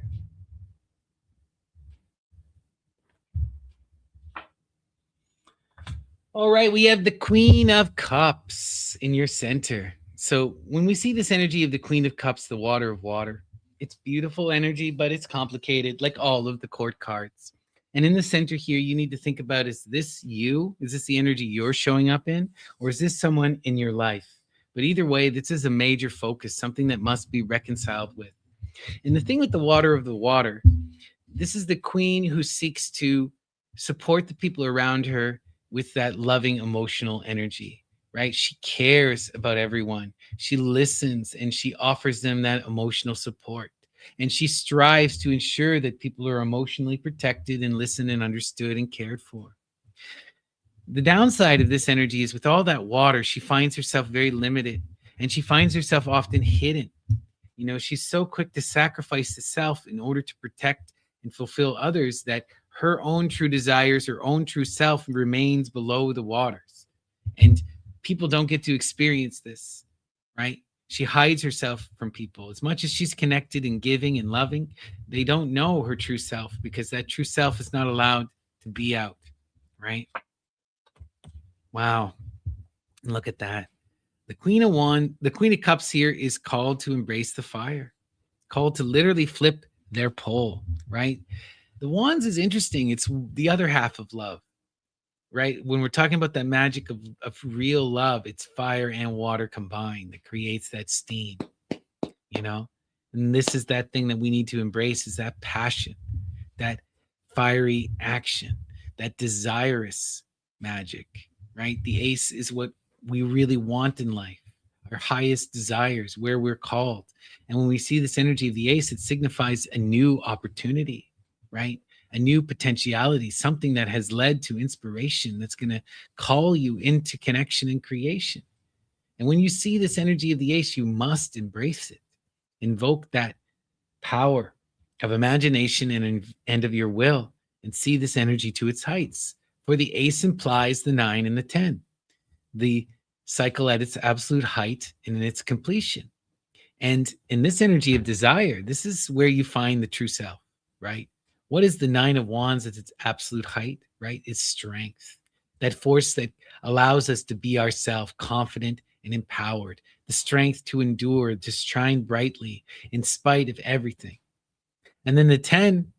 A: All right, we have the Queen of Cups in your center. So when we see this energy of the Queen of Cups, the water of water, it's beautiful energy, but it's complicated, like all of the court cards. And in the center here, you need to think about, is this you? Is this the energy you're showing up in? Or is this someone in your life? But either way, this is a major focus, something that must be reconciled with. And the thing with the water of the water, this is the queen who seeks to support the people around her with that loving emotional energy, right? She cares about everyone. She listens and she offers them that emotional support. And she strives to ensure that people are emotionally protected and listened and understood and cared for. The downside of this energy is with all that water, she finds herself very limited and she finds herself often hidden. You know, she's so quick to sacrifice the self in order to protect and fulfill others that her own true desires, her own true self remains below the waters. And people don't get to experience this, right? She hides herself from people. As much as she's connected and giving and loving, they don't know her true self because that true self is not allowed to be out, right? Wow. And look at that. The Queen of Cups here is called to embrace the fire, called to literally flip their pole, right? The Wands is interesting. It's the other half of love, right? When we're talking about that magic of real love, it's fire and water combined that creates that steam, you know? And this is that thing that we need to embrace is that passion, that fiery action, that desirous magic, right? The ace is what we really want in life, our highest desires, where we're called. And when we see this energy of the ace, it signifies a new opportunity, right? A new potentiality, something that has led to inspiration that's going to call you into connection and creation. And when you see this energy of the ace, you must embrace it, invoke that power of imagination and of your will, and see this energy to its heights. For the ace implies the 9 and the 10, the cycle at its absolute height and in its completion. And in this energy of desire, this is where you find the true self, right? What is the 9 of Wands at its absolute height, right? It's strength, that force that allows us to be ourselves, confident and empowered, the strength to endure, to shine brightly in spite of everything. And then the 10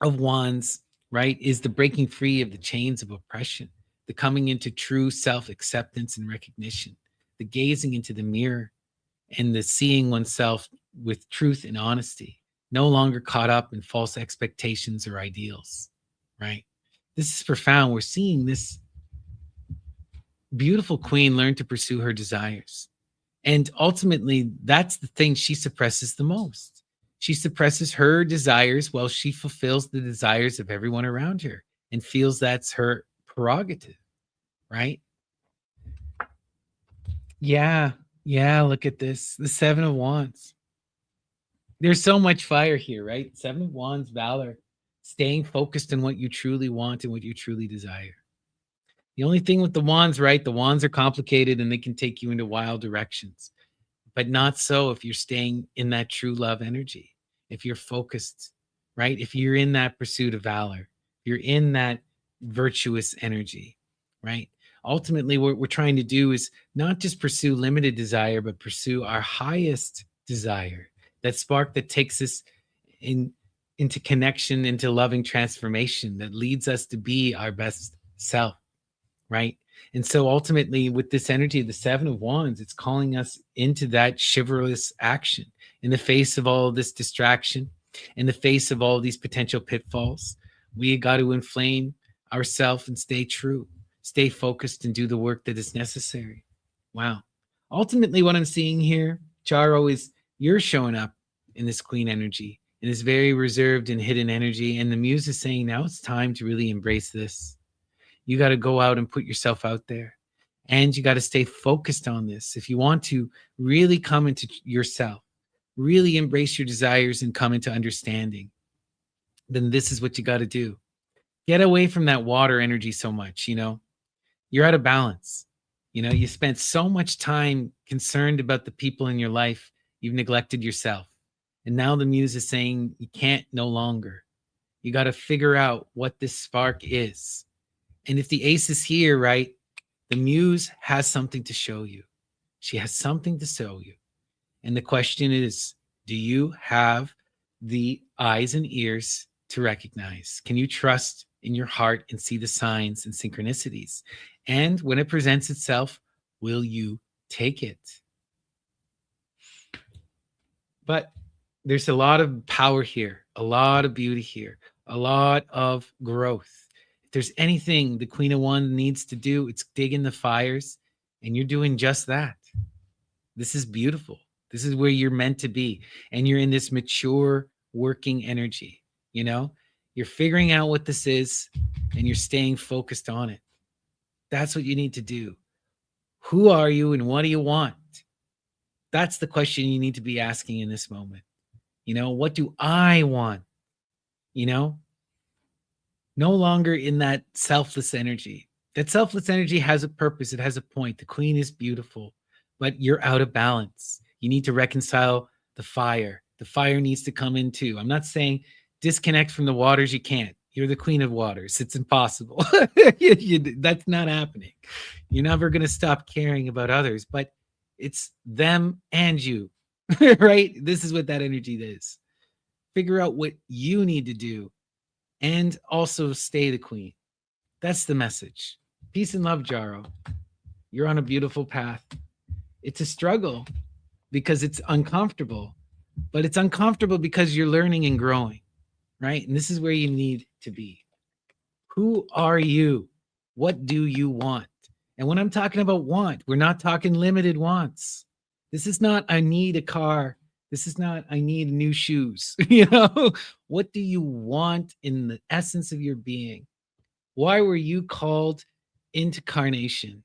A: of Wands, right, is the breaking free of the chains of oppression, the coming into true self acceptance and recognition, the gazing into the mirror and the seeing oneself with truth and honesty, no longer caught up in false expectations or ideals, right? This is profound. We're seeing this beautiful queen learn to pursue her desires. And ultimately, that's the thing she suppresses the most. She suppresses her desires while she fulfills the desires of everyone around her and feels that's her prerogative, right? Yeah, yeah, look at this. The 7 of Wands. There's so much fire here, right? 7 of Wands, valor, staying focused on what you truly want and what you truly desire. The only thing with the wands, right? The wands are complicated and they can take you into wild directions, but not so if you're staying in that true love energy. If you're focused, right? If you're in that pursuit of valor, you're in that virtuous energy, right? Ultimately, what we're trying to do is not just pursue limited desire, but pursue our highest desire, that spark that takes us in into connection, into loving transformation that leads us to be our best self, right? And so ultimately, with this energy of the 7 of Wands, it's calling us into that chivalrous action in the face of all of this distraction, in the face of all of these potential pitfalls. We got to inflame ourselves and stay true, stay focused, and do the work that is necessary. Wow. Ultimately, what I'm seeing here, Charo, is you're showing up in this queen energy, in this very reserved and hidden energy. And the muse is saying, now it's time to really embrace this. You got to go out and put yourself out there. And you got to stay focused on this. If you want to really come into yourself, really embrace your desires and come into understanding, then this is what you got to do. Get away from that water energy so much, you know. You're out of balance. You know, you spent so much time concerned about the people in your life, you've neglected yourself. And now the muse is saying you can't no longer. You got to figure out what this spark is. And if the ace is here, right, the muse has something to show you. She has something to show you. And the question is, do you have the eyes and ears to recognize? Can you trust in your heart and see the signs and synchronicities? And when it presents itself, will you take it? But there's a lot of power here, a lot of beauty here, a lot of growth. there's anything the Queen of Wands needs to do, it's dig in the fires, and you're doing just that. This is beautiful. This is where you're meant to be. And you're in this mature working energy. You know, you're figuring out what this is and you're staying focused on it. That's what you need to do. Who are you and what do you want? That's the question you need to be asking in this moment. You know, what do I want? You know, no longer in that selfless energy. That selfless energy has a purpose, it has a point. The queen is beautiful, but you're out of balance. You need to reconcile the fire. The fire needs to come in too. I'm not saying disconnect from the waters. You can't. You're the queen of waters. It's impossible. That's not happening. You're never going to stop caring about others, but it's them and you, right? This is what that energy is. Figure out what you need to do and also stay the queen. That's the message. Peace and love, Jaro. You're on a beautiful path. It's a struggle because it's uncomfortable, but it's uncomfortable because you're learning and growing, right? And this is where you need to be. Who are you? What do you want? And when I'm talking about want, we're not talking limited wants. This is not, I need a car. This is not, I need new shoes. You know, what do you want in the essence of your being? Why were you called into carnation?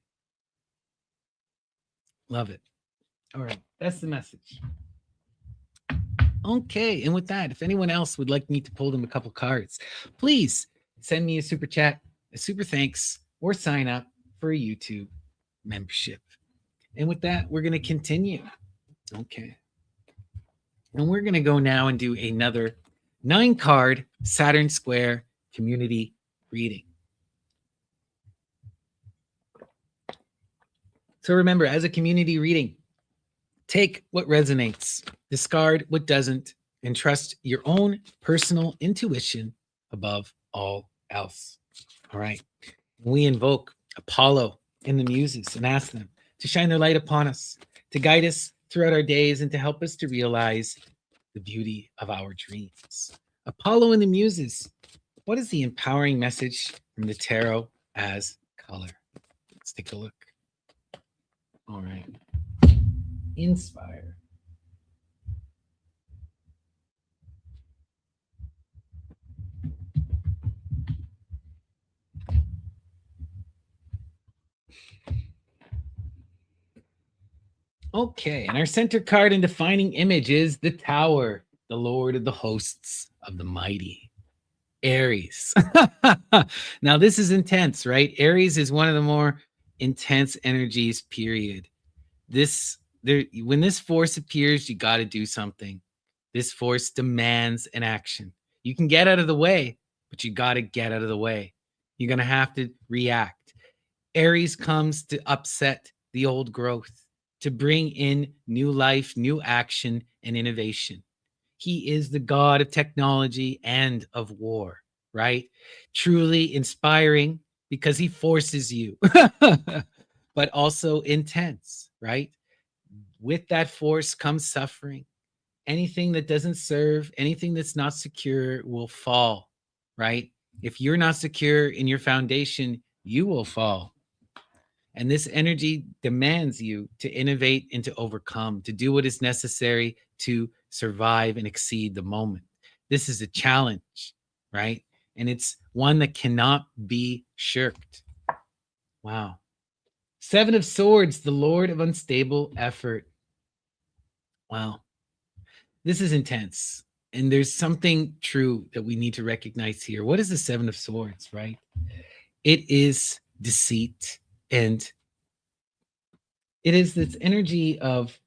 A: Love it. All right, that's the message. Okay, and with that, if anyone else would like me to pull them a couple cards, please send me a super chat, a super thanks, or sign up for a YouTube membership. And with that, we're going to continue. Okay. And we're going to go now and do another 9-card Saturn Square community reading. So remember, as a community reading, take what resonates, discard what doesn't, and trust your own personal intuition above all else. All right. We invoke Apollo and the Muses and ask them to shine their light upon us, to guide us throughout our days, and to help us to realize the beauty of our dreams. Apollo and the Muses, what is the empowering message from the tarot as color? Let's take a look. All right. Inspire. Okay, and our center card and defining image is the Tower, the Lord of the hosts of the mighty. Aries. Now, this is intense, right? Aries is one of the more intense energies, period. When this force appears, you got to do something. This force demands an action. You can get out of the way, but you got to get out of the way. You're going to have to react. Aries comes to upset the old growth, to bring in new life, new action, and innovation. He is the god of technology and of war, right? Truly inspiring because he forces you, but also intense, right? With that force comes suffering. Anything that doesn't serve, anything that's not secure will fall, right? If you're not secure in your foundation, you will fall. And this energy demands you to innovate and to overcome, to do what is necessary to survive and exceed the moment. This is a challenge, right? And it's one that cannot be shirked. Wow. 7 of Swords, the Lord of unstable effort. Wow. This is intense. And there's something true that we need to recognize here. What is the 7 of Swords, right? It is deceit, and it is this energy of,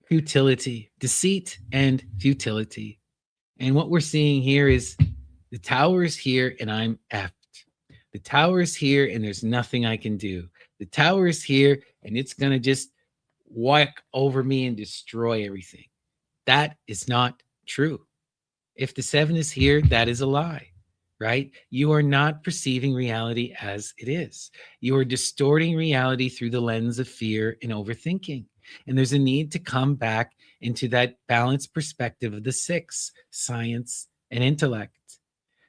A: futility, deceit and futility. And what we're seeing here is the Tower is here and I'm effed. The Tower is here and there's nothing I can do. The Tower is here and it's going to just whack over me and destroy everything. That is not true. If the 7 is here, that is a lie, right? You are not perceiving reality as it is. You are distorting reality through the lens of fear and overthinking. And there's a need to come back into that balanced perspective of the 6, science and intellect.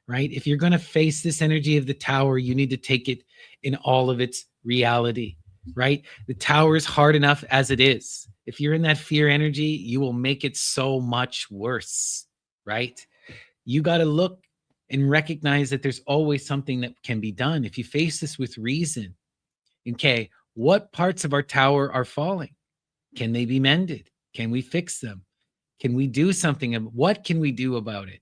A: right? If you're going to face this energy of the tower, you need to take it in all of its reality, right? The tower is hard enough as it is. If you're in that fear energy, you will make it so much worse, right? You got to look and recognize that there's always something that can be done. If you face this with reason, okay, what parts of our tower are falling? Can they be mended? Can we fix them? Can we do something? What can we do about it?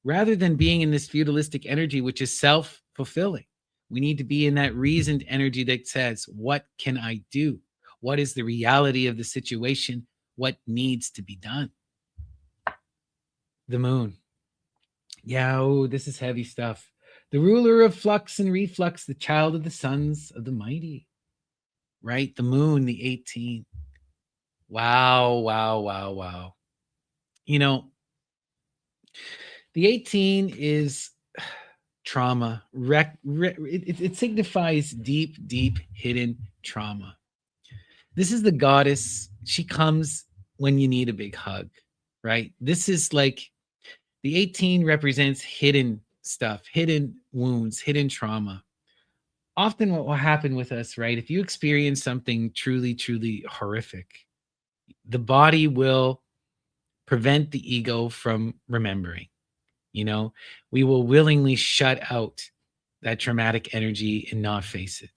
A: Rather than being in this feudalistic energy, which is self fulfilling, we need to be in that reasoned energy that says, what can I do? What is the reality of the situation? What needs to be done? The moon. Yeah, oh, this is heavy stuff. The ruler of flux and reflux, the child of the sons of the mighty, right? The moon, the 18. Wow, wow, wow, wow. You know, the 18 is trauma. It signifies deep, deep hidden trauma. This is the goddess. She comes when you need a big hug, right? This is like the 18 represents hidden stuff, hidden wounds, hidden trauma. Often, what will happen with us, right? If you experience something truly, truly horrific, the body will prevent the ego from remembering. You know, we will willingly shut out that traumatic energy and not face it.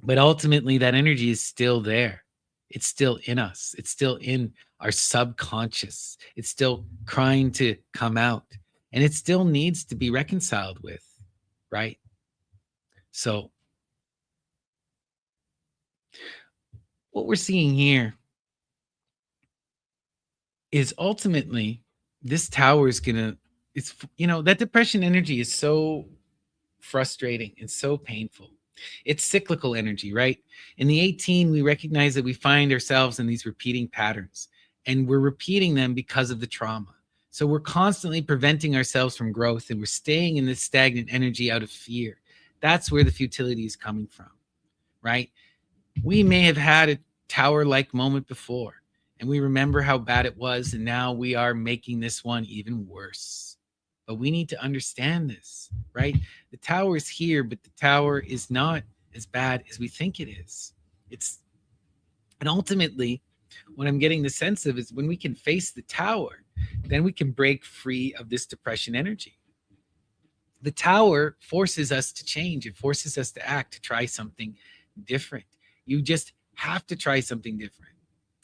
A: But ultimately, that energy is still there. It's still in us. It's still in our subconscious. It's still crying to come out. And it still needs to be reconciled with, right? So, what we're seeing here is ultimately this tower is going to, it's, that depression energy is so frustrating and so painful. It's cyclical energy, right? In the 18, we recognize that we find ourselves in these repeating patterns and we're repeating them because of the trauma. So we're constantly preventing ourselves from growth and we're staying in this stagnant energy out of fear. That's where the futility is coming from, right? We may have had a tower like moment before and we remember how bad it was. And now we are making this one even worse. But we need to understand this, right? The tower is here, but the tower is not as bad as we think it is. And ultimately, what I'm getting the sense of is when we can face the tower, then we can break free of this depression energy. The tower forces us to change. It forces us to act, to try something different. You just have to try something different.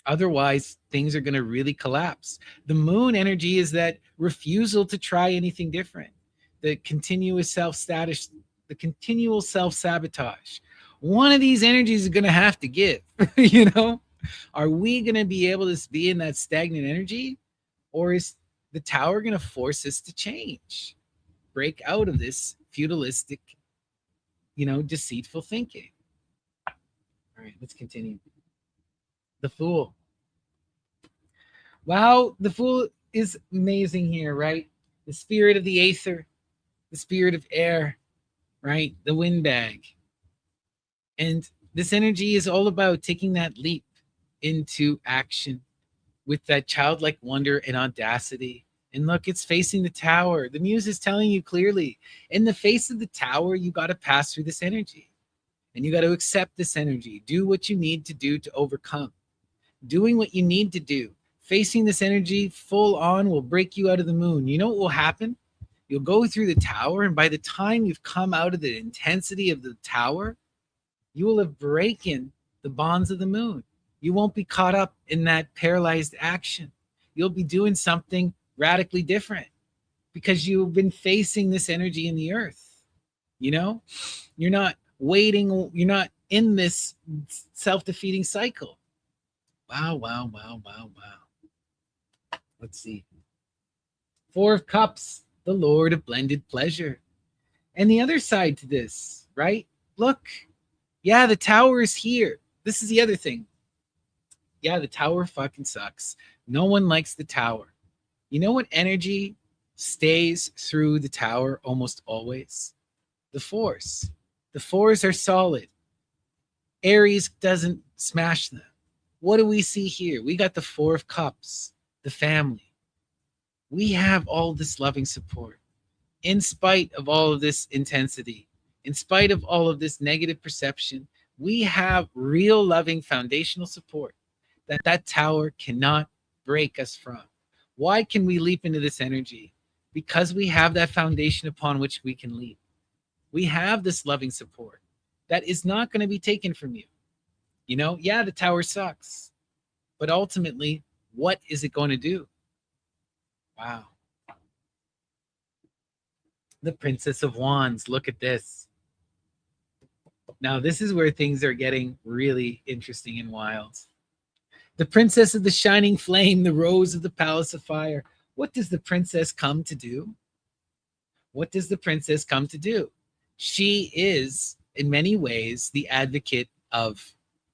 A: Otherwise, things are going to really collapse. The moon energy is that refusal to try anything different, the continuous self-status, the continual self-sabotage. One of these energies is going to have to give, Are we going to be able to be in that stagnant energy? Or is the tower going to force us to change, break out of this feudalistic, deceitful thinking? All right, let's continue. The Fool. Wow, the Fool is amazing here, right? The spirit of the aether, the spirit of air, right? The windbag. And this energy is all about taking that leap into action with that childlike wonder and audacity. And look, it's facing the tower. The muse is telling you clearly, in the face of the tower, you got to pass through this energy. And you got to accept this energy. Do what you need to do to overcome. Doing what you need to do, facing this energy full on will break you out of the moon. You know what will happen? You'll go through the tower, and by the time you've come out of the intensity of the tower, you will have broken the bonds of the moon. You won't be caught up in that paralyzed action. You'll be doing something radically different because you've been facing this energy in the earth. You're not waiting, you're not in this self-defeating cycle. Wow, wow, wow, wow, wow. Let's see. Four of Cups, the Lord of blended pleasure. And the other side to this, right? Look, yeah, the tower is here. This is the other thing. Yeah, the tower fucking sucks. No one likes the tower. You know what energy stays through the tower almost always? The fours. The fours are solid. Aries doesn't smash them. What do we see here? We got the Four of Cups, the family. We have all this loving support in spite of all of this intensity, in spite of all of this negative perception. We have real loving foundational support that tower cannot break us from. Why can we leap into this energy? Because we have that foundation upon which we can leap. We have this loving support that is not going to be taken from you. You know, yeah, the tower sucks, but ultimately, what is it going to do? Wow. The Princess of Wands. Look at this. Now, this is where things are getting really interesting and wild. The Princess of the Shining Flame, the Rose of the Palace of Fire. What does the princess come to do? What does the princess come to do? She is, in many ways, the advocate of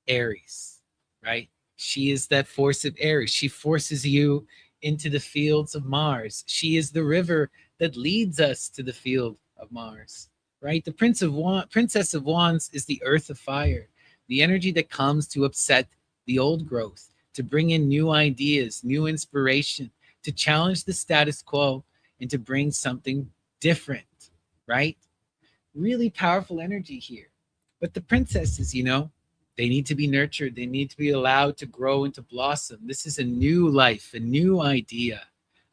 A: Aries, right? She is that force of Aries. She forces you into the fields of Mars. She is the river that leads us to the field of Mars, right? The Princess of Wands is the earth of fire, the energy that comes to upset the old growth, to bring in new ideas, new inspiration, to challenge the status quo, and to bring something different, right? Really powerful energy here. But the princesses, they need to be nurtured. They need to be allowed to grow and to blossom. This is a new life, a new idea,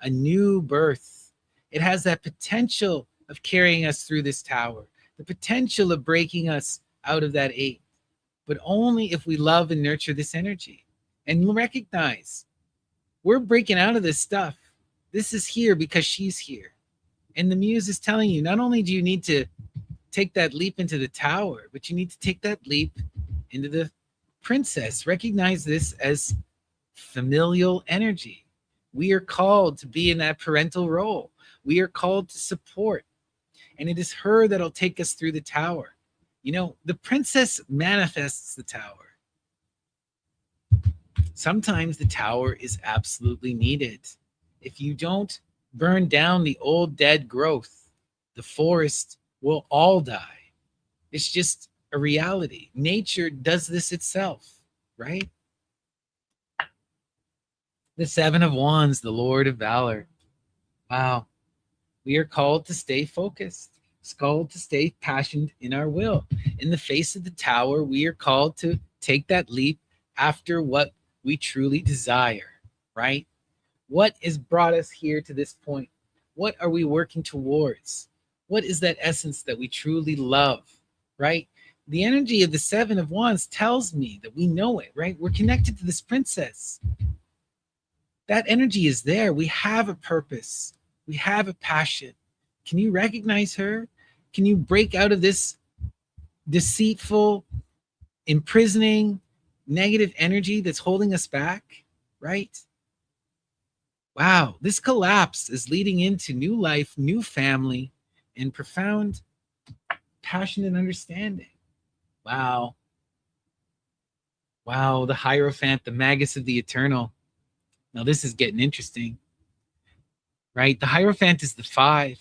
A: a new birth. It has that potential of carrying us through this tower, the potential of breaking us out of that eight, but only if we love and nurture this energy and recognize we're breaking out of this stuff. This is here because she's here. And the muse is telling you not only do you need to take that leap into the tower, but you need to take that leap into the princess. Recognize this as familial energy. We are called to be in that parental role. We are called to support. And it is her that'll take us through the tower. The princess manifests the tower. Sometimes the tower is absolutely needed. If you don't burn down the old dead growth, the forest will all die. It's just a reality. Nature does this itself, right? The Seven of Wands, the Lord of Valor. Wow. We are called to stay focused. It's called to stay passionate in our will. In the face of the tower, we are called to take that leap after what we truly desire, right? What has brought us here to this point? What are we working towards? What is that essence that we truly love, right? The energy of the Seven of Wands tells me that we know it, right? We're connected to this princess. That energy is there. We have a purpose. We have a passion. Can you recognize her? Can you break out of this deceitful, imprisoning, negative energy that's holding us back, right? Wow, this collapse is leading into new life, new family, and profound passion and understanding. Wow. Wow, the Hierophant, the Magus of the Eternal. Now this is getting interesting, right? The Hierophant is the five,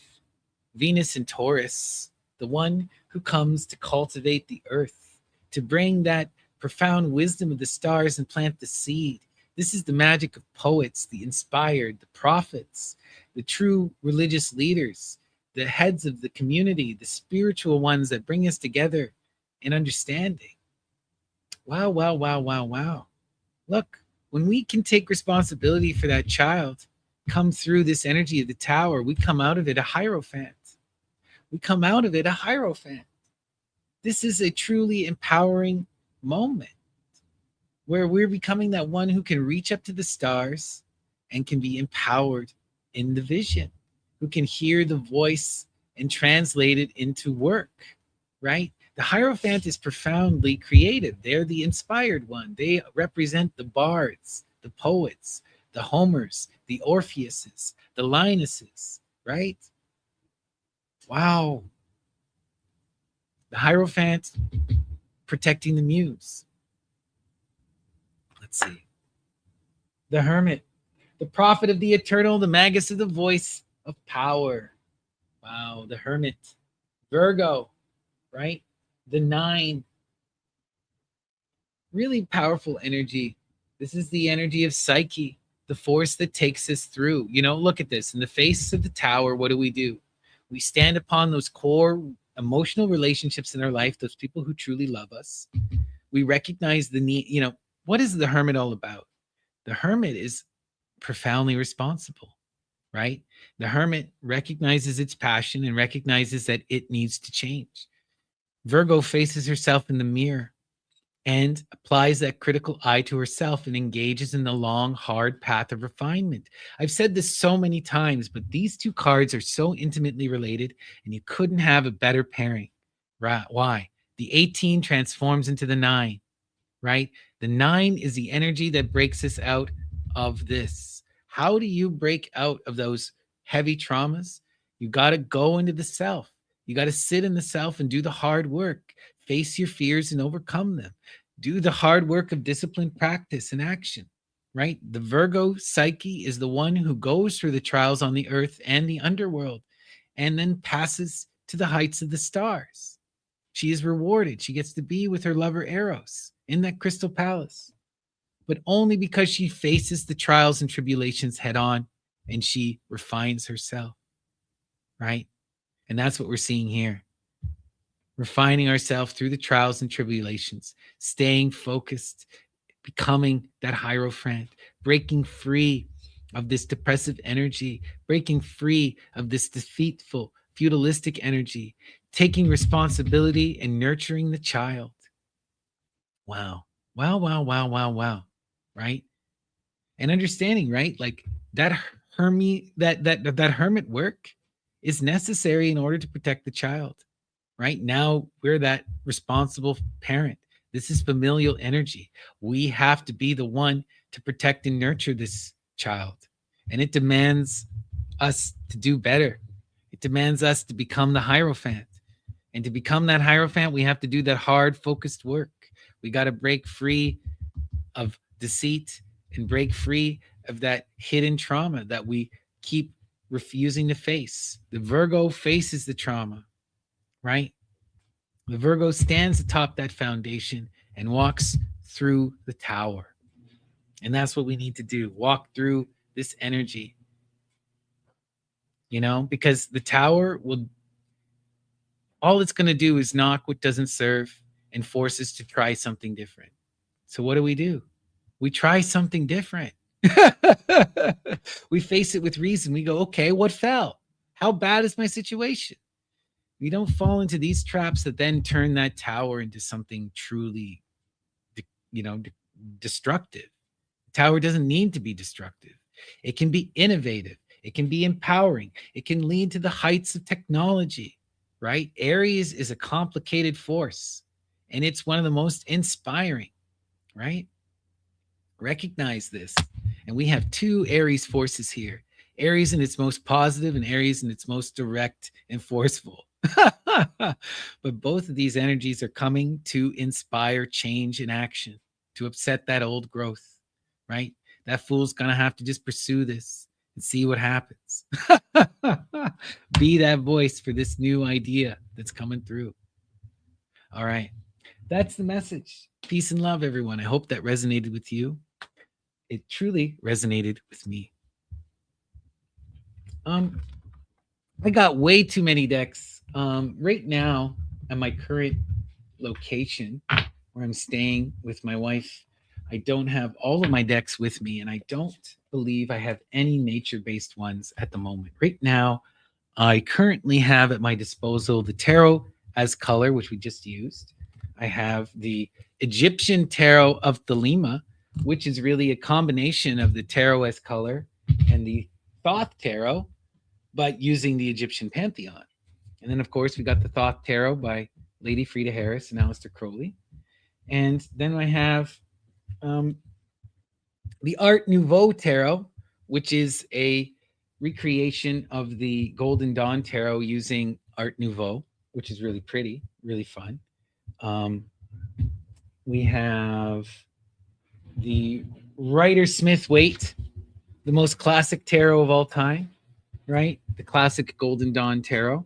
A: Venus and Taurus, the one who comes to cultivate the earth, to bring that profound wisdom of the stars and plant the seed. This is the magic of poets, the inspired, the prophets, the true religious leaders, the heads of the community, the spiritual ones that bring us together in understanding. Wow, wow, wow, wow, wow. Look, when we can take responsibility for that child, come through this energy of the tower, we come out of it a Hierophant. We come out of it a Hierophant. This is a truly empowering moment where we're becoming that one who can reach up to the stars and can be empowered in the vision, who can hear the voice and translate it into work, right? The Hierophant is profoundly creative. They're the inspired one. They represent the bards, the poets, the Homers, the Orpheuses, the Linuses, right? Wow. The Hierophant protecting the muse. Let's see. The Hermit, the prophet of the eternal, the Magus of the voice of power. Wow. The Hermit. Virgo, right? The nine. Really powerful energy. This is the energy of Psyche, the force that takes us through. You know, look at this. In the face of the tower, what do? We stand upon those core emotional relationships in our life, those people who truly love us. We recognize the need. You know, what is the hermit all about? The hermit is profoundly responsible, right? The hermit recognizes its passion and recognizes that it needs to change. Virgo faces herself in the mirror and applies that critical eye to herself and engages in the long, hard path of refinement. I've said this so many times, but these two cards are so intimately related, and you couldn't have a better pairing. Right? Why? The 18 transforms into the 9, right? The 9 is the energy that breaks us out of this. How do you break out of those heavy traumas? You got to go into the self. You got to sit in the self and do the hard work. Face your fears and overcome them. Do the hard work of disciplined practice and action, right? The Virgo psyche is the one who goes through the trials on the earth and the underworld and then passes to the heights of the stars. She is rewarded. She gets to be with her lover Eros in that crystal palace, but only because she faces the trials and tribulations head on and she refines herself, right? And that's what we're seeing here. Refining ourselves through the trials and tribulations, staying focused, becoming that Hierophant, breaking free of this depressive energy, breaking free of this defeatful, feudalistic energy, taking responsibility and nurturing the child. Wow. Wow, wow, wow, wow, wow. Right? And understanding, right? Like that that hermit work is necessary in order to protect the child. Right? Now we're that responsible parent. This is familial energy. We have to be the one to protect and nurture this child. And it demands us to do better. It demands us to become the Hierophant. And to become that Hierophant, we have to do that hard, focused work. We got to break free of deceit and break free of that hidden trauma that we keep refusing to face. The Virgo faces the trauma, right? The Virgo stands atop that foundation and walks through the tower. And that's what we need to do, walk through this energy, you know, because the tower will, all it's going to do is knock what doesn't serve and force us to try something different. So what do? We try something different. We face it with reason. We go, okay, what fell? How bad is my situation? We don't fall into these traps that then turn that tower into something truly, you know, destructive. The tower doesn't need to be destructive. It can be innovative. It can be empowering. It can lead to the heights of technology, right? Aries is a complicated force, and it's one of the most inspiring, right? Recognize this. And we have two Aries forces here. Aries in its most positive and Aries in its most direct and forceful. But both of these energies are coming to inspire change and action, to upset that old growth, right? That fool's going to have to just pursue this and see what happens. Be that voice for this new idea that's coming through. All right. That's the message. Peace and love, everyone. I hope that resonated with you. It truly resonated with me. I got way too many decks. Right now, at my current location where I'm staying with my wife, I don't have all of my decks with me, and I don't believe I have any nature-based ones at the moment. Right now, I currently have at my disposal the tarot as color, which we just used. I have the Egyptian tarot of Thelema, which is really a combination of the tarot as color and the Thoth tarot, but using the Egyptian pantheon. And then, of course, we got the Thoth tarot by Lady Frida Harris and Aleister Crowley. And then I have the Art Nouveau tarot, which is a recreation of the Golden Dawn tarot using Art Nouveau, which is really pretty, really fun. We have the Rider Smith Waite, the most classic tarot of all time, right? The classic Golden Dawn tarot.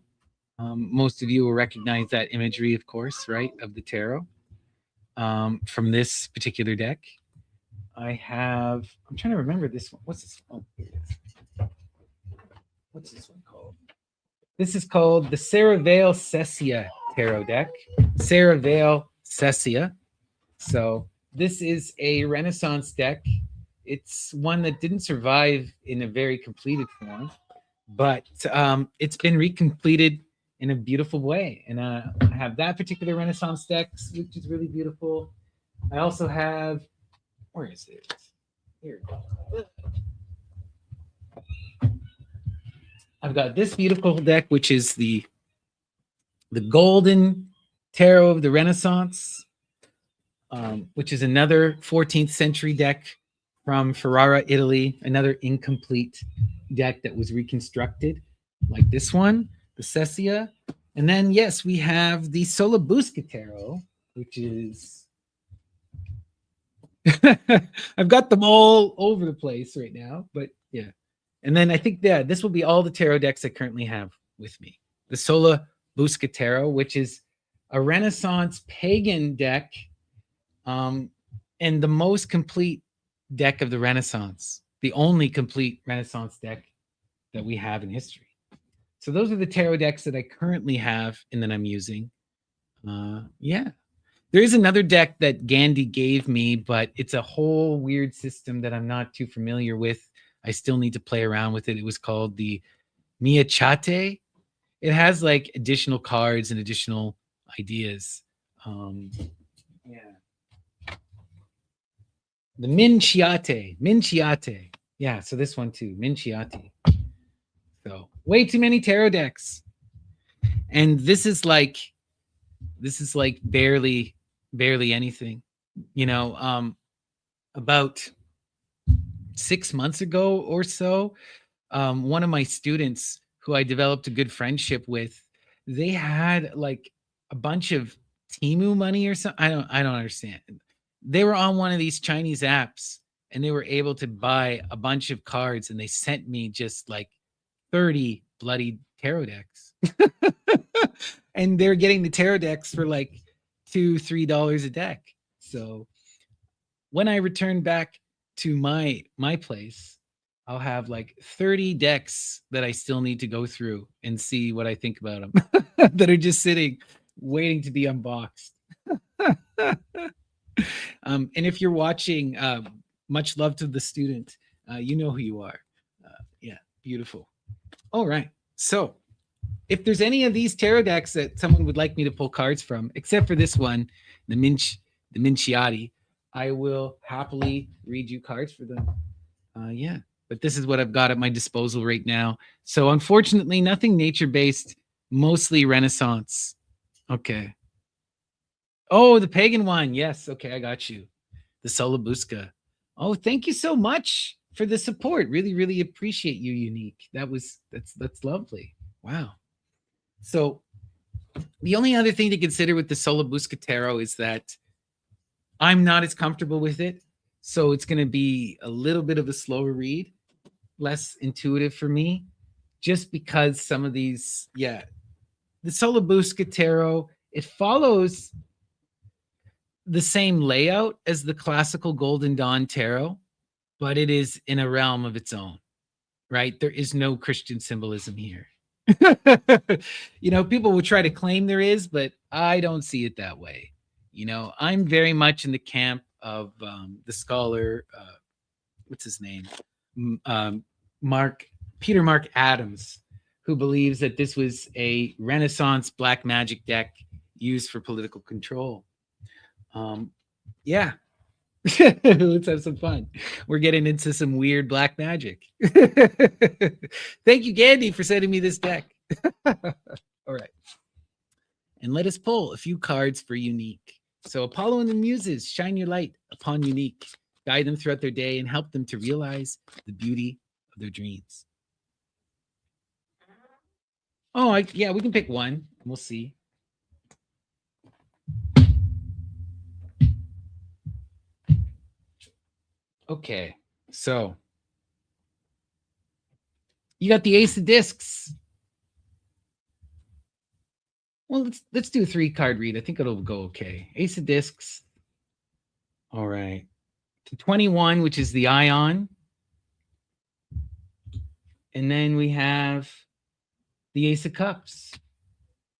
A: Most of you will recognize that imagery, of course, right, of the tarot from this particular deck. I have, I'm trying to remember this one. What's this one? Oh, here it is. What's this one called? This is called the Saravale Cessia Tarot deck. Saravale Cessia. So this is a Renaissance deck. It's one that didn't survive in a very completed form, but it's been recompleted in a beautiful way. And I have that particular Renaissance deck, which is really beautiful. I also have, where is it? Here. I've got this beautiful deck, which is the Golden Tarot of the Renaissance, which is another 14th century deck from Ferrara, Italy, another incomplete deck that was reconstructed, like this one, the Cessia. And then, yes, we have the Solabusca Tarot, which is... I've got them all over the place right now, but yeah. And then I think, yeah, this will be all the tarot decks I currently have with me. The Solabusca Tarot, which is a Renaissance pagan deck, and the most complete deck of the Renaissance, the only complete Renaissance deck that we have in history. So those are the tarot decks that I currently have and that I'm using. Yeah. There is another deck that Gandhi gave me, but it's a whole weird system that I'm not too familiar with. I still need to play around with it. It was called the Miachate. It has like additional cards and additional ideas. Yeah. The Minciate. Yeah, so this one too, Minciate. So way too many tarot decks. And this is like barely anything. You know, about 6 months ago or so, one of my students who I developed a good friendship with, they had like a bunch of Timu money or something. I don't understand. They were on one of these Chinese apps and they were able to buy a bunch of cards and they sent me just like 30 bloody tarot decks. And they're getting the tarot decks for like $2-3 a deck. So when I return back to my place, I'll have like 30 decks that I still need to go through and see what I think about them that are just sitting waiting to be unboxed. And if you're watching, much love to the student. You know who you are. Yeah, beautiful. All right. So if there's any of these tarot decks that someone would like me to pull cards from, except for this one, the Minciati, I will happily read you cards for them. Yeah, but this is what I've got at my disposal right now. So unfortunately, nothing nature-based, mostly Renaissance. Okay. Oh, the pagan one. Yes. Okay, I got you. The Solabusca. Oh, thank you so much for the support. Really, really appreciate you, Unique. That's lovely. Wow. So the only other thing to consider with the Solabusca Tarot is that I'm not as comfortable with it. So it's going to be a little bit of a slower read, less intuitive for me, just because some of these, yeah, the Solabusca Tarot, it follows the same layout as the classical Golden Dawn Tarot, but it is in a realm of its own, right? There is no Christian symbolism here. You know, people will try to claim there is, but I don't see it that way. You know, I'm very much in the camp of the scholar, what's his name? Peter Mark Adams, who believes that this was a Renaissance black magic deck used for political control. Yeah. Let's have some fun. We're getting into some weird black magic. Thank you, Gandhi, for sending me this deck. All right. And let us pull a few cards for Unique. So Apollo and the Muses, shine your light upon Unique. Guide them throughout their day and help them to realize the beauty of their dreams. Oh, yeah, we can pick one. We'll see. Okay, so you got the Ace of Discs. Well, let's do a 3-card read. I think it'll go okay. Ace of Discs. All right. to 21, which is the ion. And then we have the Ace of Cups.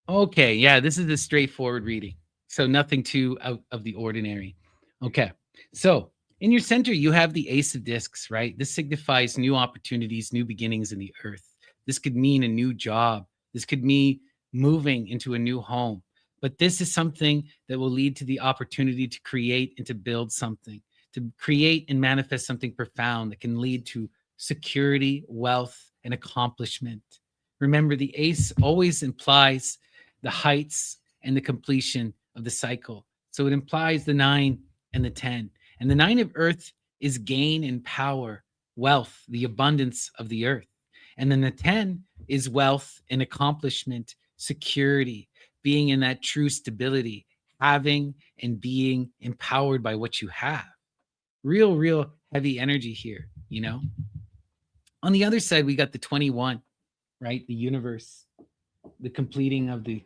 A: Okay, yeah, this is a straightforward reading. So nothing too out of the ordinary. Okay, so in your center, you have the Ace of Discs, right? This signifies new opportunities, new beginnings in the earth. This could mean a new job. This could mean moving into a new home. But this is something that will lead to the opportunity to create and to build something, to create and manifest something profound that can lead to security, wealth, and accomplishment. Remember, the ace always implies the heights and the completion of the cycle. So it implies the 9 and the 10. And the 9 of earth is gain and power, wealth, the abundance of the earth. And then the 10 is wealth and accomplishment, security, being in that true stability, having and being empowered by what you have. Real heavy energy here, you know? On the other side, we got the 21, right? The universe, the completing of the,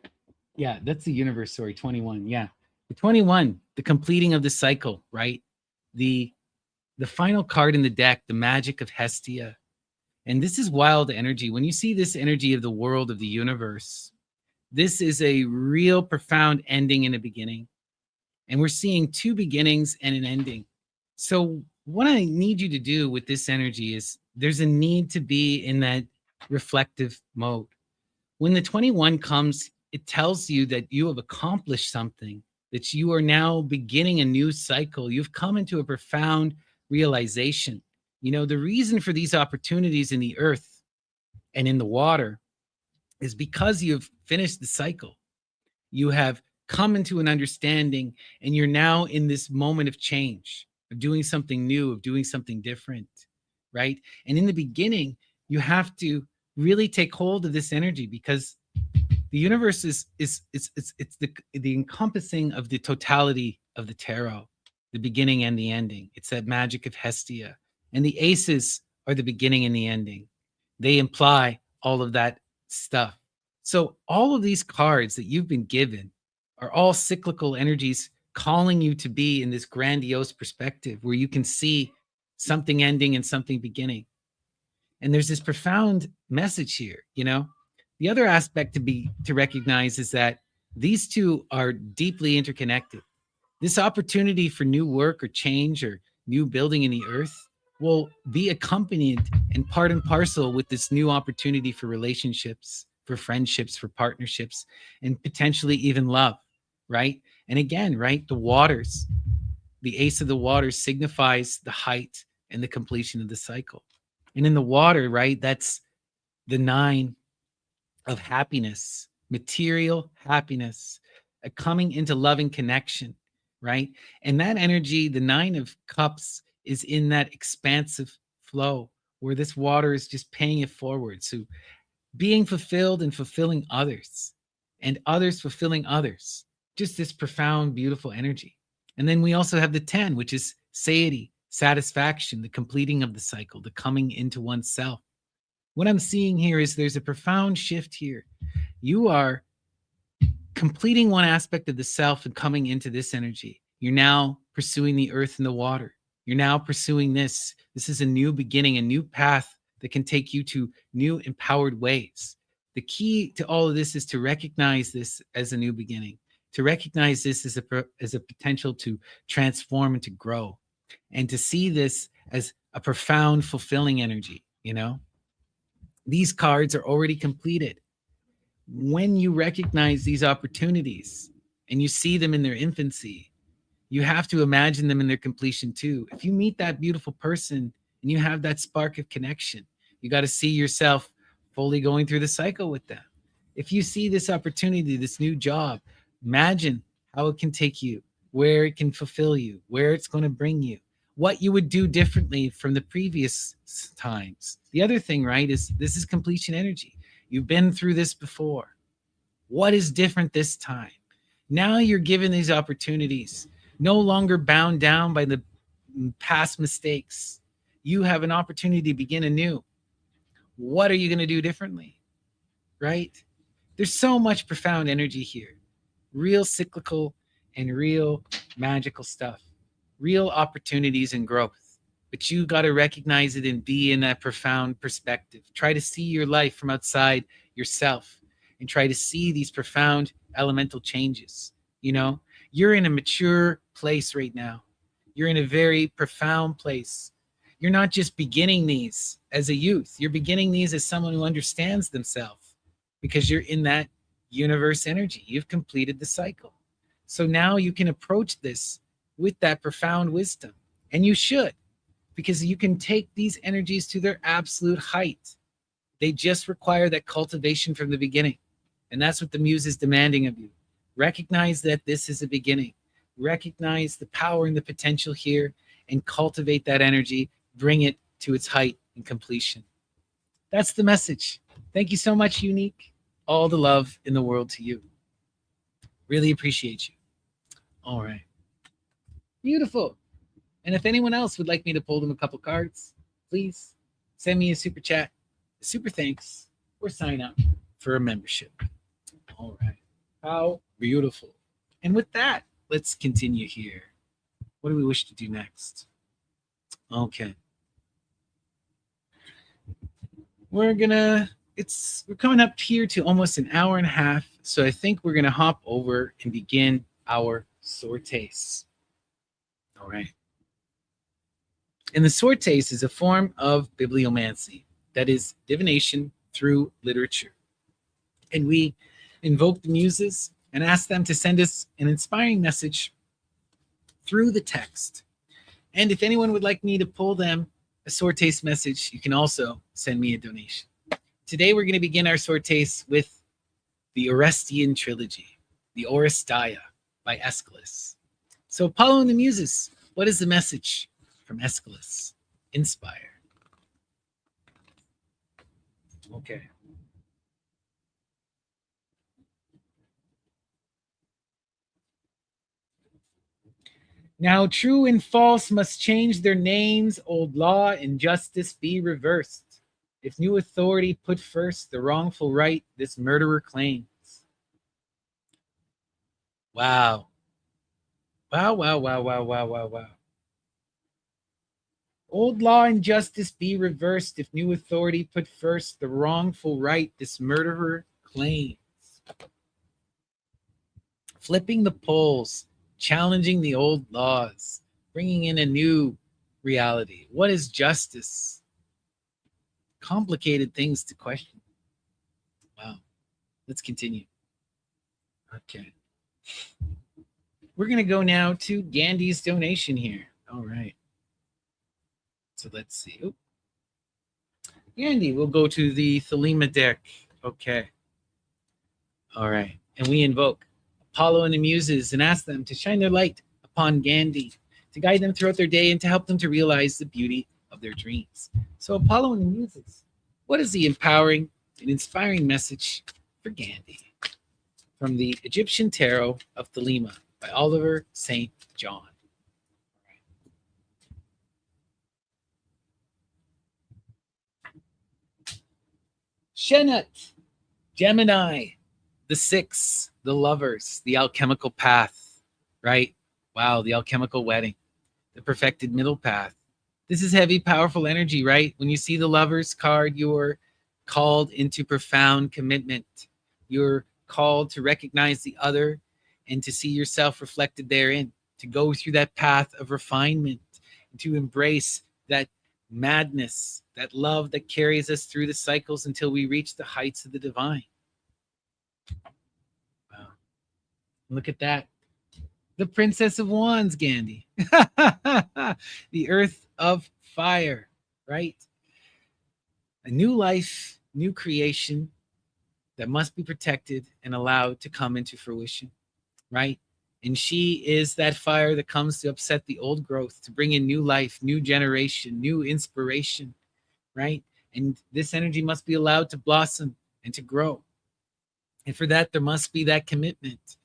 A: yeah, that's the universe. Sorry, 21. Yeah. The 21, the completing of the cycle, right? The the final card in the deck, the magic of Hestia. And this is wild energy. When you see this energy of the world of the universe, this is a real profound ending and a beginning. And we're seeing two beginnings and an ending. So what I need you to do with this energy is there's a need to be in that reflective mode. When the 21 comes, it tells you that you have accomplished something, that you are now beginning a new cycle. You've come into a profound realization. You know, the reason for these opportunities in the earth and in the water is because you've finished the cycle. You have come into an understanding, and you're now in this moment of change, of doing something new, of doing something different, right? And in the beginning, you have to really take hold of this energy, because the universe is it's the encompassing of the totality of the tarot, the beginning and the ending. It's that magic of Hestia, and the aces are the beginning and the ending. They imply all of that stuff. So all of these cards that you've been given are all cyclical energies calling you to be in this grandiose perspective where you can see something ending and something beginning. And there's this profound message here, you know. The other aspect to recognize is that these two are deeply interconnected. This opportunity for new work or change or new building in the earth will be accompanied and part and parcel with this new opportunity for relationships, for friendships, for partnerships, and potentially even love, right? And again, right, the waters, the ace of the waters signifies the height and the completion of the cycle. And in the water, right, that's the 9 of happiness, material happiness, a coming into loving connection, right? And that energy, the 9 of cups, is in that expansive flow where this water is just paying it forward. So being fulfilled and fulfilling others, and others fulfilling others, just this profound, beautiful energy. And then we also have the 10, which is satiety, satisfaction, the completing of the cycle, the coming into oneself. What I'm seeing here is there's a profound shift here. You are completing one aspect of the self and coming into this energy. You're now pursuing the earth and the water. You're now pursuing this. This is a new beginning, a new path that can take you to new empowered ways. The key to all of this is to recognize this as a new beginning, to recognize this as a potential to transform and to grow, and to see this as a profound, fulfilling energy, you know? These cards are already completed. When you recognize these opportunities and you see them in their infancy, you have to imagine them in their completion too. If you meet that beautiful person and you have that spark of connection, you got to see yourself fully going through the cycle with them. If you see this opportunity, this new job, imagine how it can take you, where it can fulfill you, where it's going to bring you, what you would do differently from the previous times. The other thing, right, is this is completion energy. You've been through this before. What is different this time? Now you're given these opportunities, no longer bound down by the past mistakes. You have an opportunity to begin anew. What are you going to do differently? Right? There's so much profound energy here, real cyclical and real magical stuff. real opportunities and growth. But you got to recognize it and be in that profound perspective. Try to see your life from outside yourself and try to see these profound elemental changes. You know, you're in a mature place right now. You're in a very profound place. You're not just beginning these as a youth, you're beginning these as someone who understands themselves because you're in that universe energy. You've completed the cycle. So now you can approach this with that profound wisdom. And you should, because you can take these energies to their absolute height. They just require that cultivation from the beginning. And that's what the Muse is demanding of you. Recognize that this is a beginning. Recognize the power and the potential here and cultivate that energy. Bring it to its height and completion. That's the message. Thank you so much, Unique. All the love in the world to you. Really appreciate you. All right. Beautiful. And if anyone else would like me to pull them a couple cards, please send me a super chat, a super thanks, or sign up for a membership. All right. How beautiful. And with that, let's continue here. What do we wish to do next? Okay. We're coming up here to almost an hour and a half. So I think we're gonna hop over and begin our sortes. All right. And the sortes is a form of bibliomancy, that is divination through literature. And we invoke the muses and ask them to send us an inspiring message through the text. And if anyone would like me to pull them a sortes message, you can also send me a donation. Today we're going to begin our sortes with the Orestian trilogy, the Oresteia by Aeschylus. So Apollo and the Muses, what is the message from Aeschylus? Inspire. Okay. Now true and false must change their names, old law and justice be reversed. If new authority put first the wrongful right this murderer claims. Wow. Wow, wow, wow, wow, wow, wow, wow. Old law and justice be reversed if new authority put first the wrongful right this murderer claims. Flipping the poles, challenging the old laws, bringing in a new reality. What is justice? Complicated things to question. Wow. Let's continue. Okay. We're going to go now to Gandhi's donation here. All right. So let's see. Oop. Gandhi, we'll go to the Thelema deck. Okay. All right. And we invoke Apollo and the Muses and ask them to shine their light upon Gandhi, to guide them throughout their day and to help them to realize the beauty of their dreams. So Apollo and the Muses, what is the empowering and inspiring message for Gandhi? From the Egyptian Tarot of Thelema by Oliver St. John. Shenut, Gemini, the six, the lovers, the alchemical path, right? Wow, the alchemical wedding, the perfected middle path. This is heavy, powerful energy, right? When you see the lovers card, you're called into profound commitment. You're called to recognize the other and to see yourself reflected therein, to go through that path of refinement, and to embrace that madness, that love that carries us through the cycles until we reach the heights of the divine. Wow. Look at that. The Princess of Wands, Gandhi. The Earth of Fire, right? A new life, new creation that must be protected and allowed to come into fruition, right? And she is that fire that comes to upset the old growth, to bring in new life, new generation, new inspiration, right? And this energy must be allowed to blossom and to grow. And for that, there must be that commitment,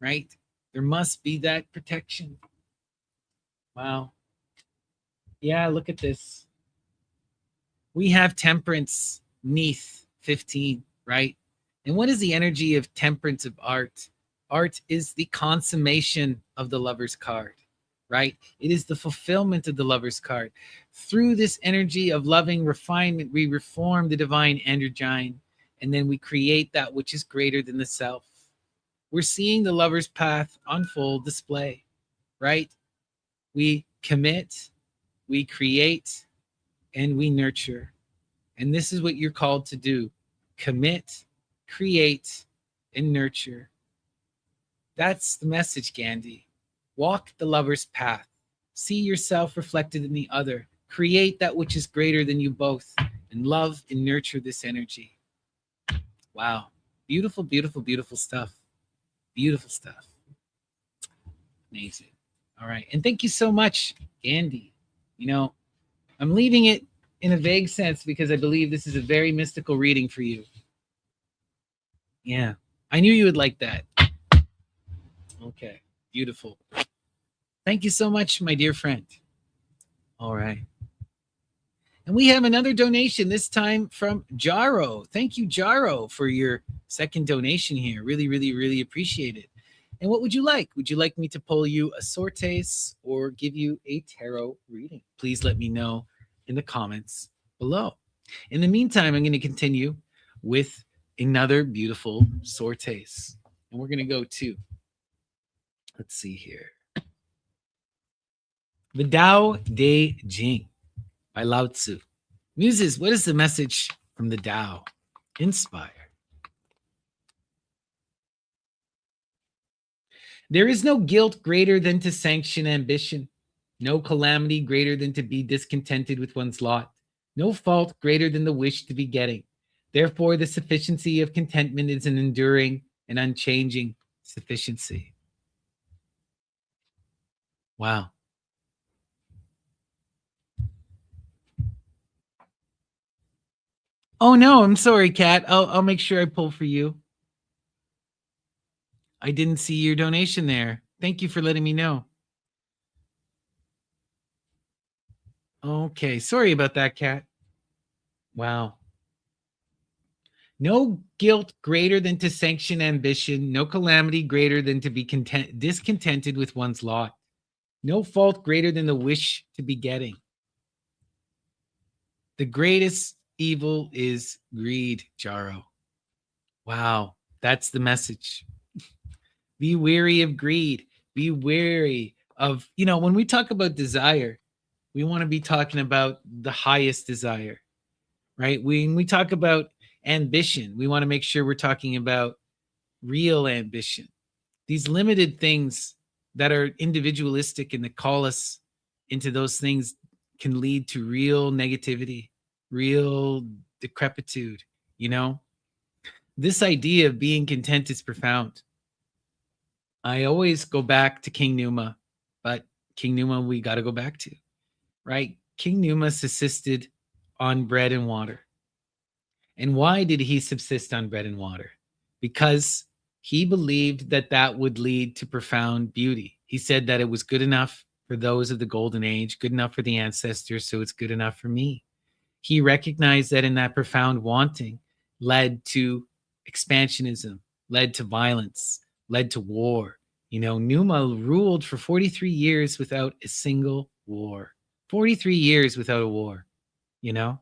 A: right? There must be that protection. Wow. Yeah, look at this. We have temperance, Neath 15, right? And what is the energy of temperance of art? Art is the consummation of the lover's card, right? It is the fulfillment of the lover's card. Through this energy of loving refinement, we reform the divine energyne, and then we create that which is greater than the self. We're seeing the lover's path on full display, right? We commit, we create, and we nurture. And this is what you're called to do: commit, create, and nurture. That's the message, Gandhi. Walk the lover's path. See yourself reflected in the other. Create that which is greater than you both, and love and nurture this energy. Wow. Beautiful, beautiful, beautiful stuff. Beautiful stuff. Amazing. All right. And thank you so much, Gandhi. You know, I'm leaving it in a vague sense because I believe this is a very mystical reading for you. Yeah. I knew you would like that. Okay. Beautiful. Thank you so much, my dear friend. All right. And we have another donation, this time from Jaro. Thank you, Jaro, for your second donation here. Really, really, really appreciate it. And what would you like? Would you like me to pull you a sortes or give you a tarot reading? Please let me know in the comments below. In the meantime, I'm going to continue with another beautiful sortes. And we're going to go to, let's see here, the Tao Te Ching by Lao Tzu. Muses, what is the message from the Tao? Inspire. There is no guilt greater than to sanction ambition, no calamity greater than to be discontented with one's lot, no fault greater than the wish to be getting. Therefore, the sufficiency of contentment is an enduring and unchanging sufficiency. Wow. Oh no, I'm sorry, Kat. I'll make sure I pull for you. I didn't see your donation there. Thank you for letting me know. Okay, sorry about that, Kat. Wow. No guilt greater than to sanction ambition, no calamity greater than to be discontented with one's lot, no fault greater than the wish to be getting. The greatest evil is greed, Jaro. Wow, that's the message. Be wary of greed. Be wary of, when we talk about desire, we want to be talking about the highest desire, right? When we talk about ambition, we want to make sure we're talking about real ambition. These limited things that are individualistic and that call us into those things can lead to real negativity, real decrepitude, This idea of being content is profound. I always go back to King Numa, but King Numa we got to go back to, right? King Numa subsisted on bread and water. And why did he subsist on bread and water? Because he believed that that would lead to profound beauty. He said that it was good enough for those of the golden age, good enough for the ancestors, so it's good enough for me. He recognized that in that profound wanting led to expansionism, led to violence, led to war. Numa ruled for 43 years without a single war. 43 years without a war, And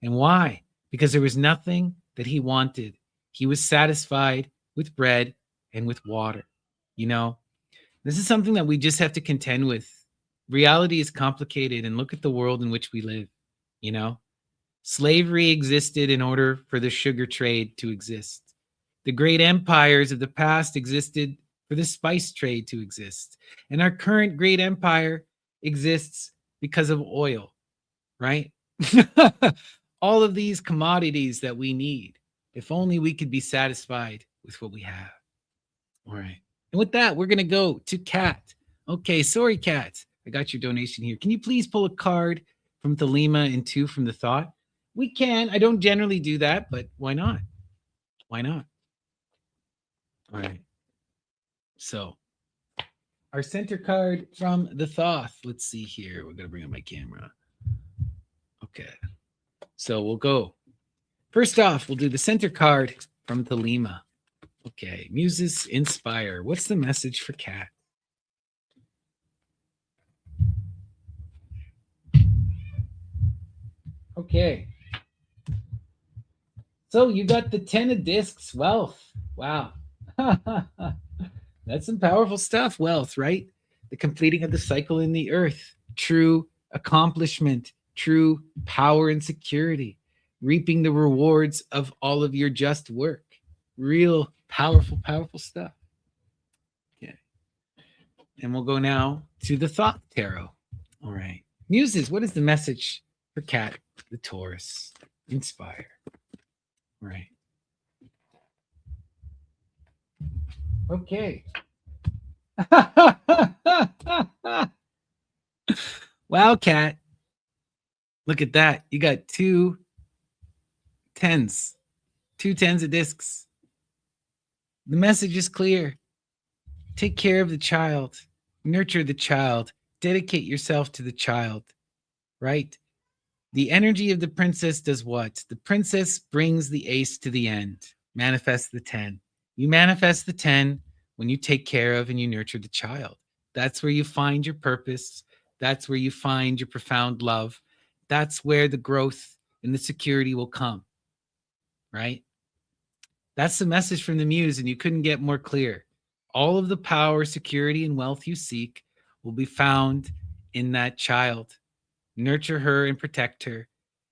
A: why? Because there was nothing that he wanted. He was satisfied with bread and with water. This is something that we just have to contend with. Reality is complicated, and look at the world in which we live. Slavery existed in order for the sugar trade to exist. The great empires of the past existed for the spice trade to exist. And our current great empire exists because of oil, right? All of these commodities that we need. If only we could be satisfied with what we have. All right. And with that, we're going to go to Kat. Okay, sorry, Kat. I got your donation here. Can you please pull a card from Thelema and 2 from the Thought? We can. I don't generally do that, but why not? Why not? All right. So, our center card from the Thoth. Let's see here. We're going to bring up my camera. Okay. So, we'll go. First off, we'll do the center card from Thelema. Okay. Muses inspire. What's the message for Kat? Okay. So you got the 10 of discs, wealth. Wow. That's some powerful stuff, wealth, right? The completing of the cycle in the earth, true accomplishment, true power and security, reaping the rewards of all of your just work. Real powerful, powerful stuff. Okay. And we'll go now to the thought tarot. All right. Muses, what is the message for Cat, the Taurus? Inspire. Right. Okay. Wow, Cat. Look at that. You got two tens, two tens of discs. The message is clear. Take care of the child, nurture the child, dedicate yourself to the child, right? The energy of the princess does what? The princess brings the ace to the end, manifests the 10. You manifest the 10 when you take care of and you nurture the child. That's where you find your purpose. That's where you find your profound love. That's where the growth and the security will come, right? That's the message from the muse, and you couldn't get more clear. All of the power, security, and wealth you seek will be found in that child. Nurture her and protect her,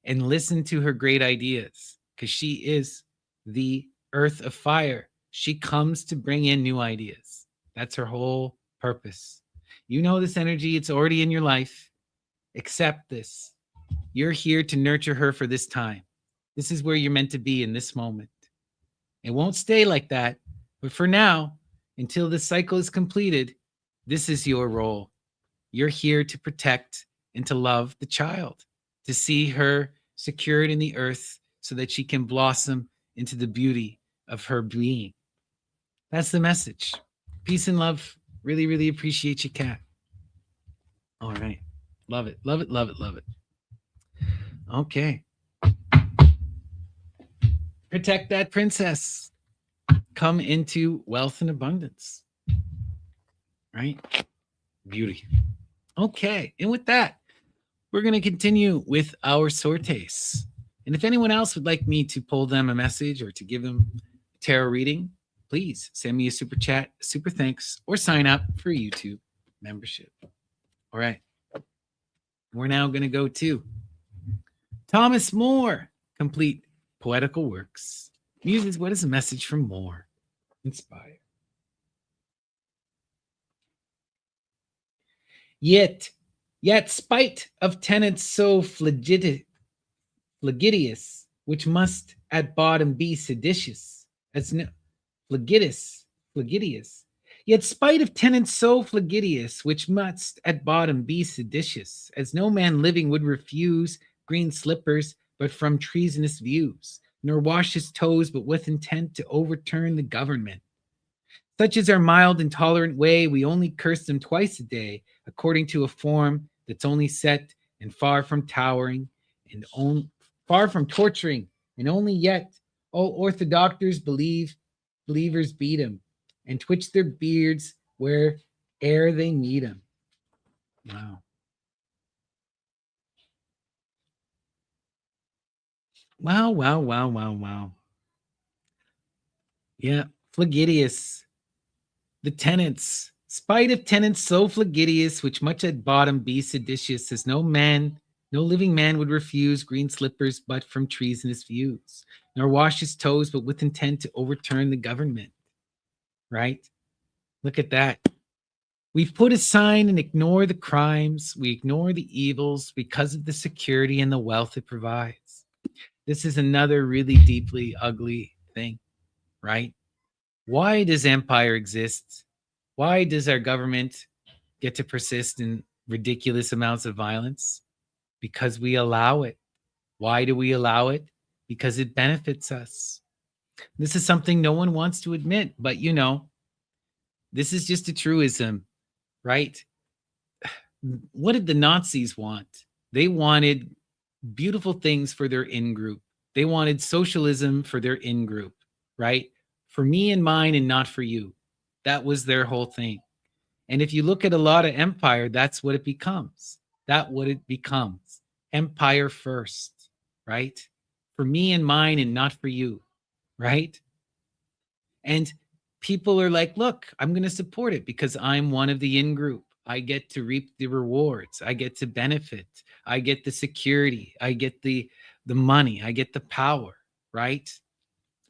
A: and listen to her great ideas, because she is the earth of fire. She comes to bring in new ideas. That's her whole purpose. You know this energy, it's already in your life. Accept this. You're here to nurture her for this time. This is where you're meant to be in this moment. It won't stay like that. But for now, until this cycle is completed, this is your role. You're here to protect and to love the child, to see her secured in the earth so that she can blossom into the beauty of her being. That's the message. Peace and love. Really, really appreciate you, Kat. All right. Love it. Love it. Love it. Love it. Okay. Protect that princess. Come into wealth and abundance. Right? Beauty. Okay. And with that, we're going to continue with our sortes. And if anyone else would like me to pull them a message or to give them a tarot reading, please send me a super chat, super thanks, or sign up for YouTube membership. All right. We're now going to go to Thomas More, complete poetical works. Muses, what is the message from More? Inspire. Yet spite of tenets so flagitious, which must at bottom be seditious, as no flagitious. Yet spite of tenets so flagitious, which must at bottom be seditious, as no man living would refuse green slippers, but from treasonous views, nor wash his toes, but with intent to overturn the government. Such is our mild and tolerant way, we only curse them twice a day, according to a form that's only set and far from towering, and far from torturing, and only yet, all orthodoxers believers beat him, and twitch their beards where'er they meet him. Wow. Wow, wow, wow, wow, wow. Yeah, flagitious. The tenants, spite of tenants so flagitious, which much at bottom be seditious, as no living man would refuse green slippers but from treasonous views, nor wash his toes but with intent to overturn the government. Right? Look at that. We put aside and ignore the crimes, we ignore the evils because of the security and the wealth it provides. This is another really deeply ugly thing, right? Why does empire exist? Why does our government get to persist in ridiculous amounts of violence? Because we allow it. Why do we allow it? Because it benefits us. This is something no one wants to admit, but this is just a truism, right? What did the Nazis want? They wanted beautiful things for their in group. They wanted socialism for their in group, right? For me and mine and not for you. That was their whole thing. And if you look at a lot of empire, that's what it becomes. That's what it becomes. Empire first. right? For me and mine and not for you, right? And people are like, look, I'm going to support it because I'm one of the in group. I get to reap the rewards. I get to benefit. I get the security. I get the money. I get the power, right?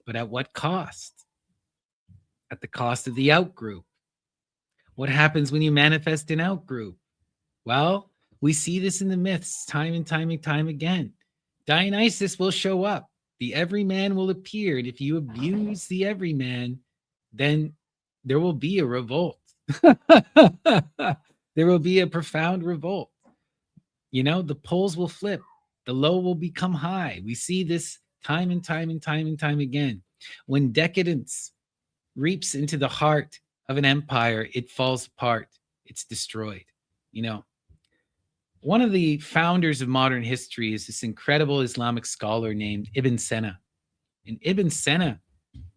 A: But at what cost? At the cost of the out group. What happens when you manifest an out group? Well, we see this in the myths time and time and time again. Dionysus will show up. The everyman will appear. And if you abuse the everyman, then there will be a revolt. There will be a profound revolt. You know, the poles will flip. The low will become high. We see this time and time and time and time again. When decadence reaps into the heart of an empire, it falls apart. It's destroyed. You know, one of the founders of modern history is this incredible Islamic scholar named Ibn Sina. And Ibn Sina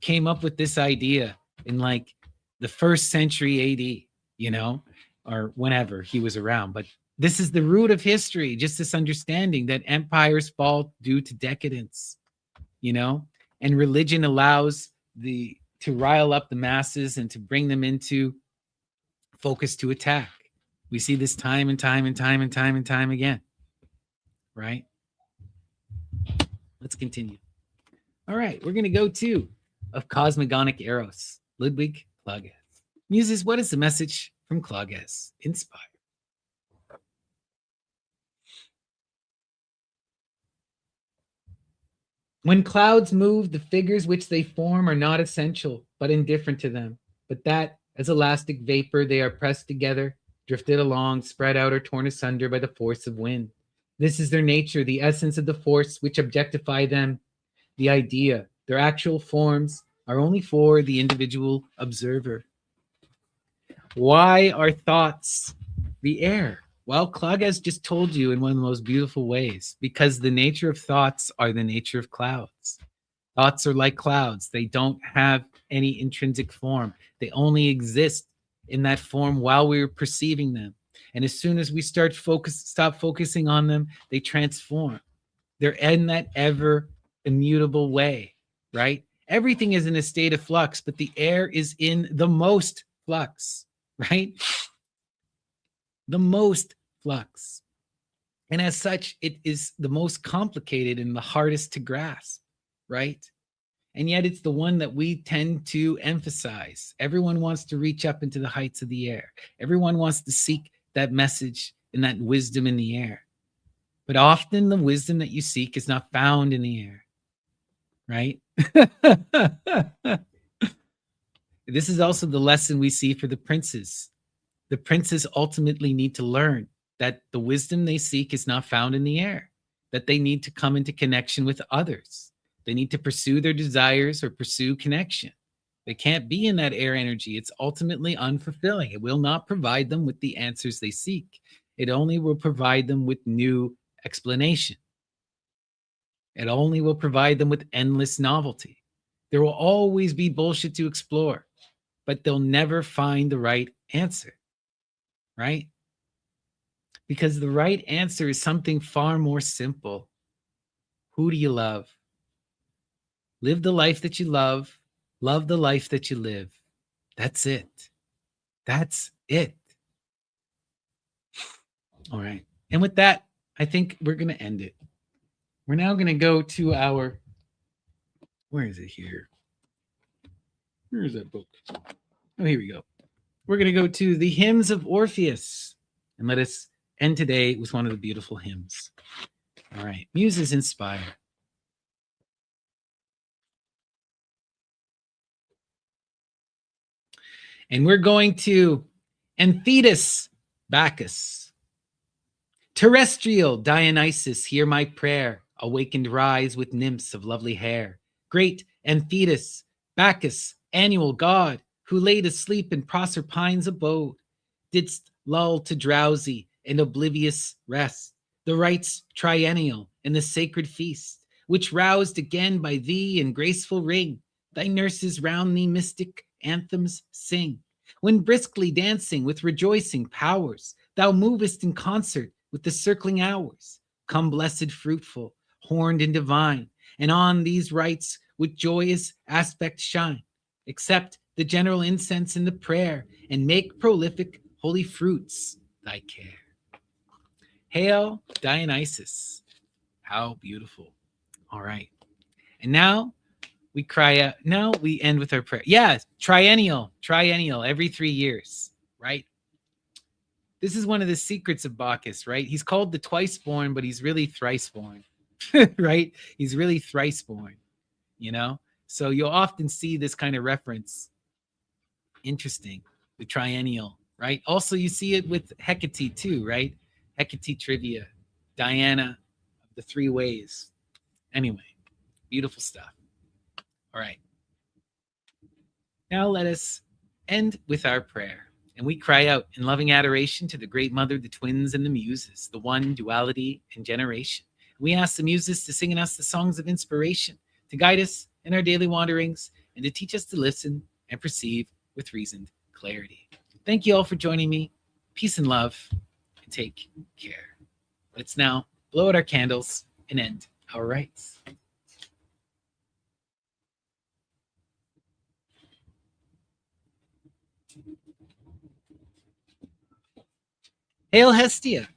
A: came up with this idea in like the first century AD, you know, or whenever he was around. But this is the root of history, just this understanding that empires fall due to decadence, you know, and religion allows to rile up the masses and to bring them into focus to attack. We see this time and time and time and time and time again, right? Let's continue. All right, we're going to go to of Cosmogonic Eros, Ludwig Klages. Muses, what is the message from Klages? Inspire. When clouds move, the figures which they form are not essential, but indifferent to them. But that, as elastic vapor, they are pressed together, drifted along, spread out, or torn asunder by the force of wind. This is their nature, the essence of the force which objectify them, the idea. Their actual forms are only for the individual observer. Why are thoughts the air? Well, Klages just told you in one of the most beautiful ways, because the nature of thoughts are the nature of clouds. Thoughts are like clouds. They don't have any intrinsic form. They only exist in that form while we're perceiving them. And as soon as we stop focusing on them, they transform. They're in that ever immutable way, right? Everything is in a state of flux, but the air is in the most flux, right? The most flux. And as such, it is the most complicated and the hardest to grasp, right? And yet it's the one that we tend to emphasize. Everyone wants to reach up into the heights of the air. Everyone wants to seek that message and that wisdom in the air. But often the wisdom that you seek is not found in the air, right? This is also the lesson we see for the princes. The princes ultimately need to learn that the wisdom they seek is not found in the air, that they need to come into connection with others. They need to pursue their desires or pursue connection. They can't be in that air energy. It's ultimately unfulfilling. It will not provide them with the answers they seek. It only will provide them with new explanation. It only will provide them with endless novelty. There will always be bullshit to explore, but they'll never find the right answer, right? Because the right answer is something far more simple. Who do you love? Live the life that you love the life that you live. That's it. That's it. All right. And with that, I think we're going to end it. We're now going to go to our, where is it here? Where is that book? Oh, here we go. We're going to go to the Hymns of Orpheus. And let us end today with one of the beautiful hymns. All right. Muses inspire. And we're going to Amphitus Bacchus. Terrestrial Dionysus, hear my prayer. Awakened rise with nymphs of lovely hair. Great Amphitus Bacchus, annual god, who laid asleep in Proserpine's abode, didst lull to drowsy and oblivious rest the rites triennial and the sacred feast, which roused again by thee in graceful ring, thy nurses round thee mystic anthems sing. When briskly dancing with rejoicing powers, thou movest in concert with the circling hours. Come, blessed, fruitful, horned and divine, and on these rites with joyous aspect shine. Accept the general incense and the prayer, and make prolific holy fruits thy care. Hail Dionysus. How beautiful. All right. And now we cry out. Now we end with our prayer. Yeah, triennial every 3 years, right? This is one of the secrets of Bacchus, right? He's called the twice born, but he's really thrice born, right? He's really thrice born, you know? So you'll often see this kind of reference. Interesting. The triennial, right? Also, you see it with Hecate too, right? Hecate trivia, Diana of the 3 ways. Anyway, beautiful stuff. All right. Now let us end with our prayer. And we cry out in loving adoration to the great mother, the twins, and the muses, the one, duality, and generation. We ask the muses to sing in us the songs of inspiration, to guide us in our daily wanderings, and to teach us to listen and perceive with reasoned clarity. Thank you all for joining me. Peace and love, and take care. Let's now blow out our candles and end our rites. Hail Hestia!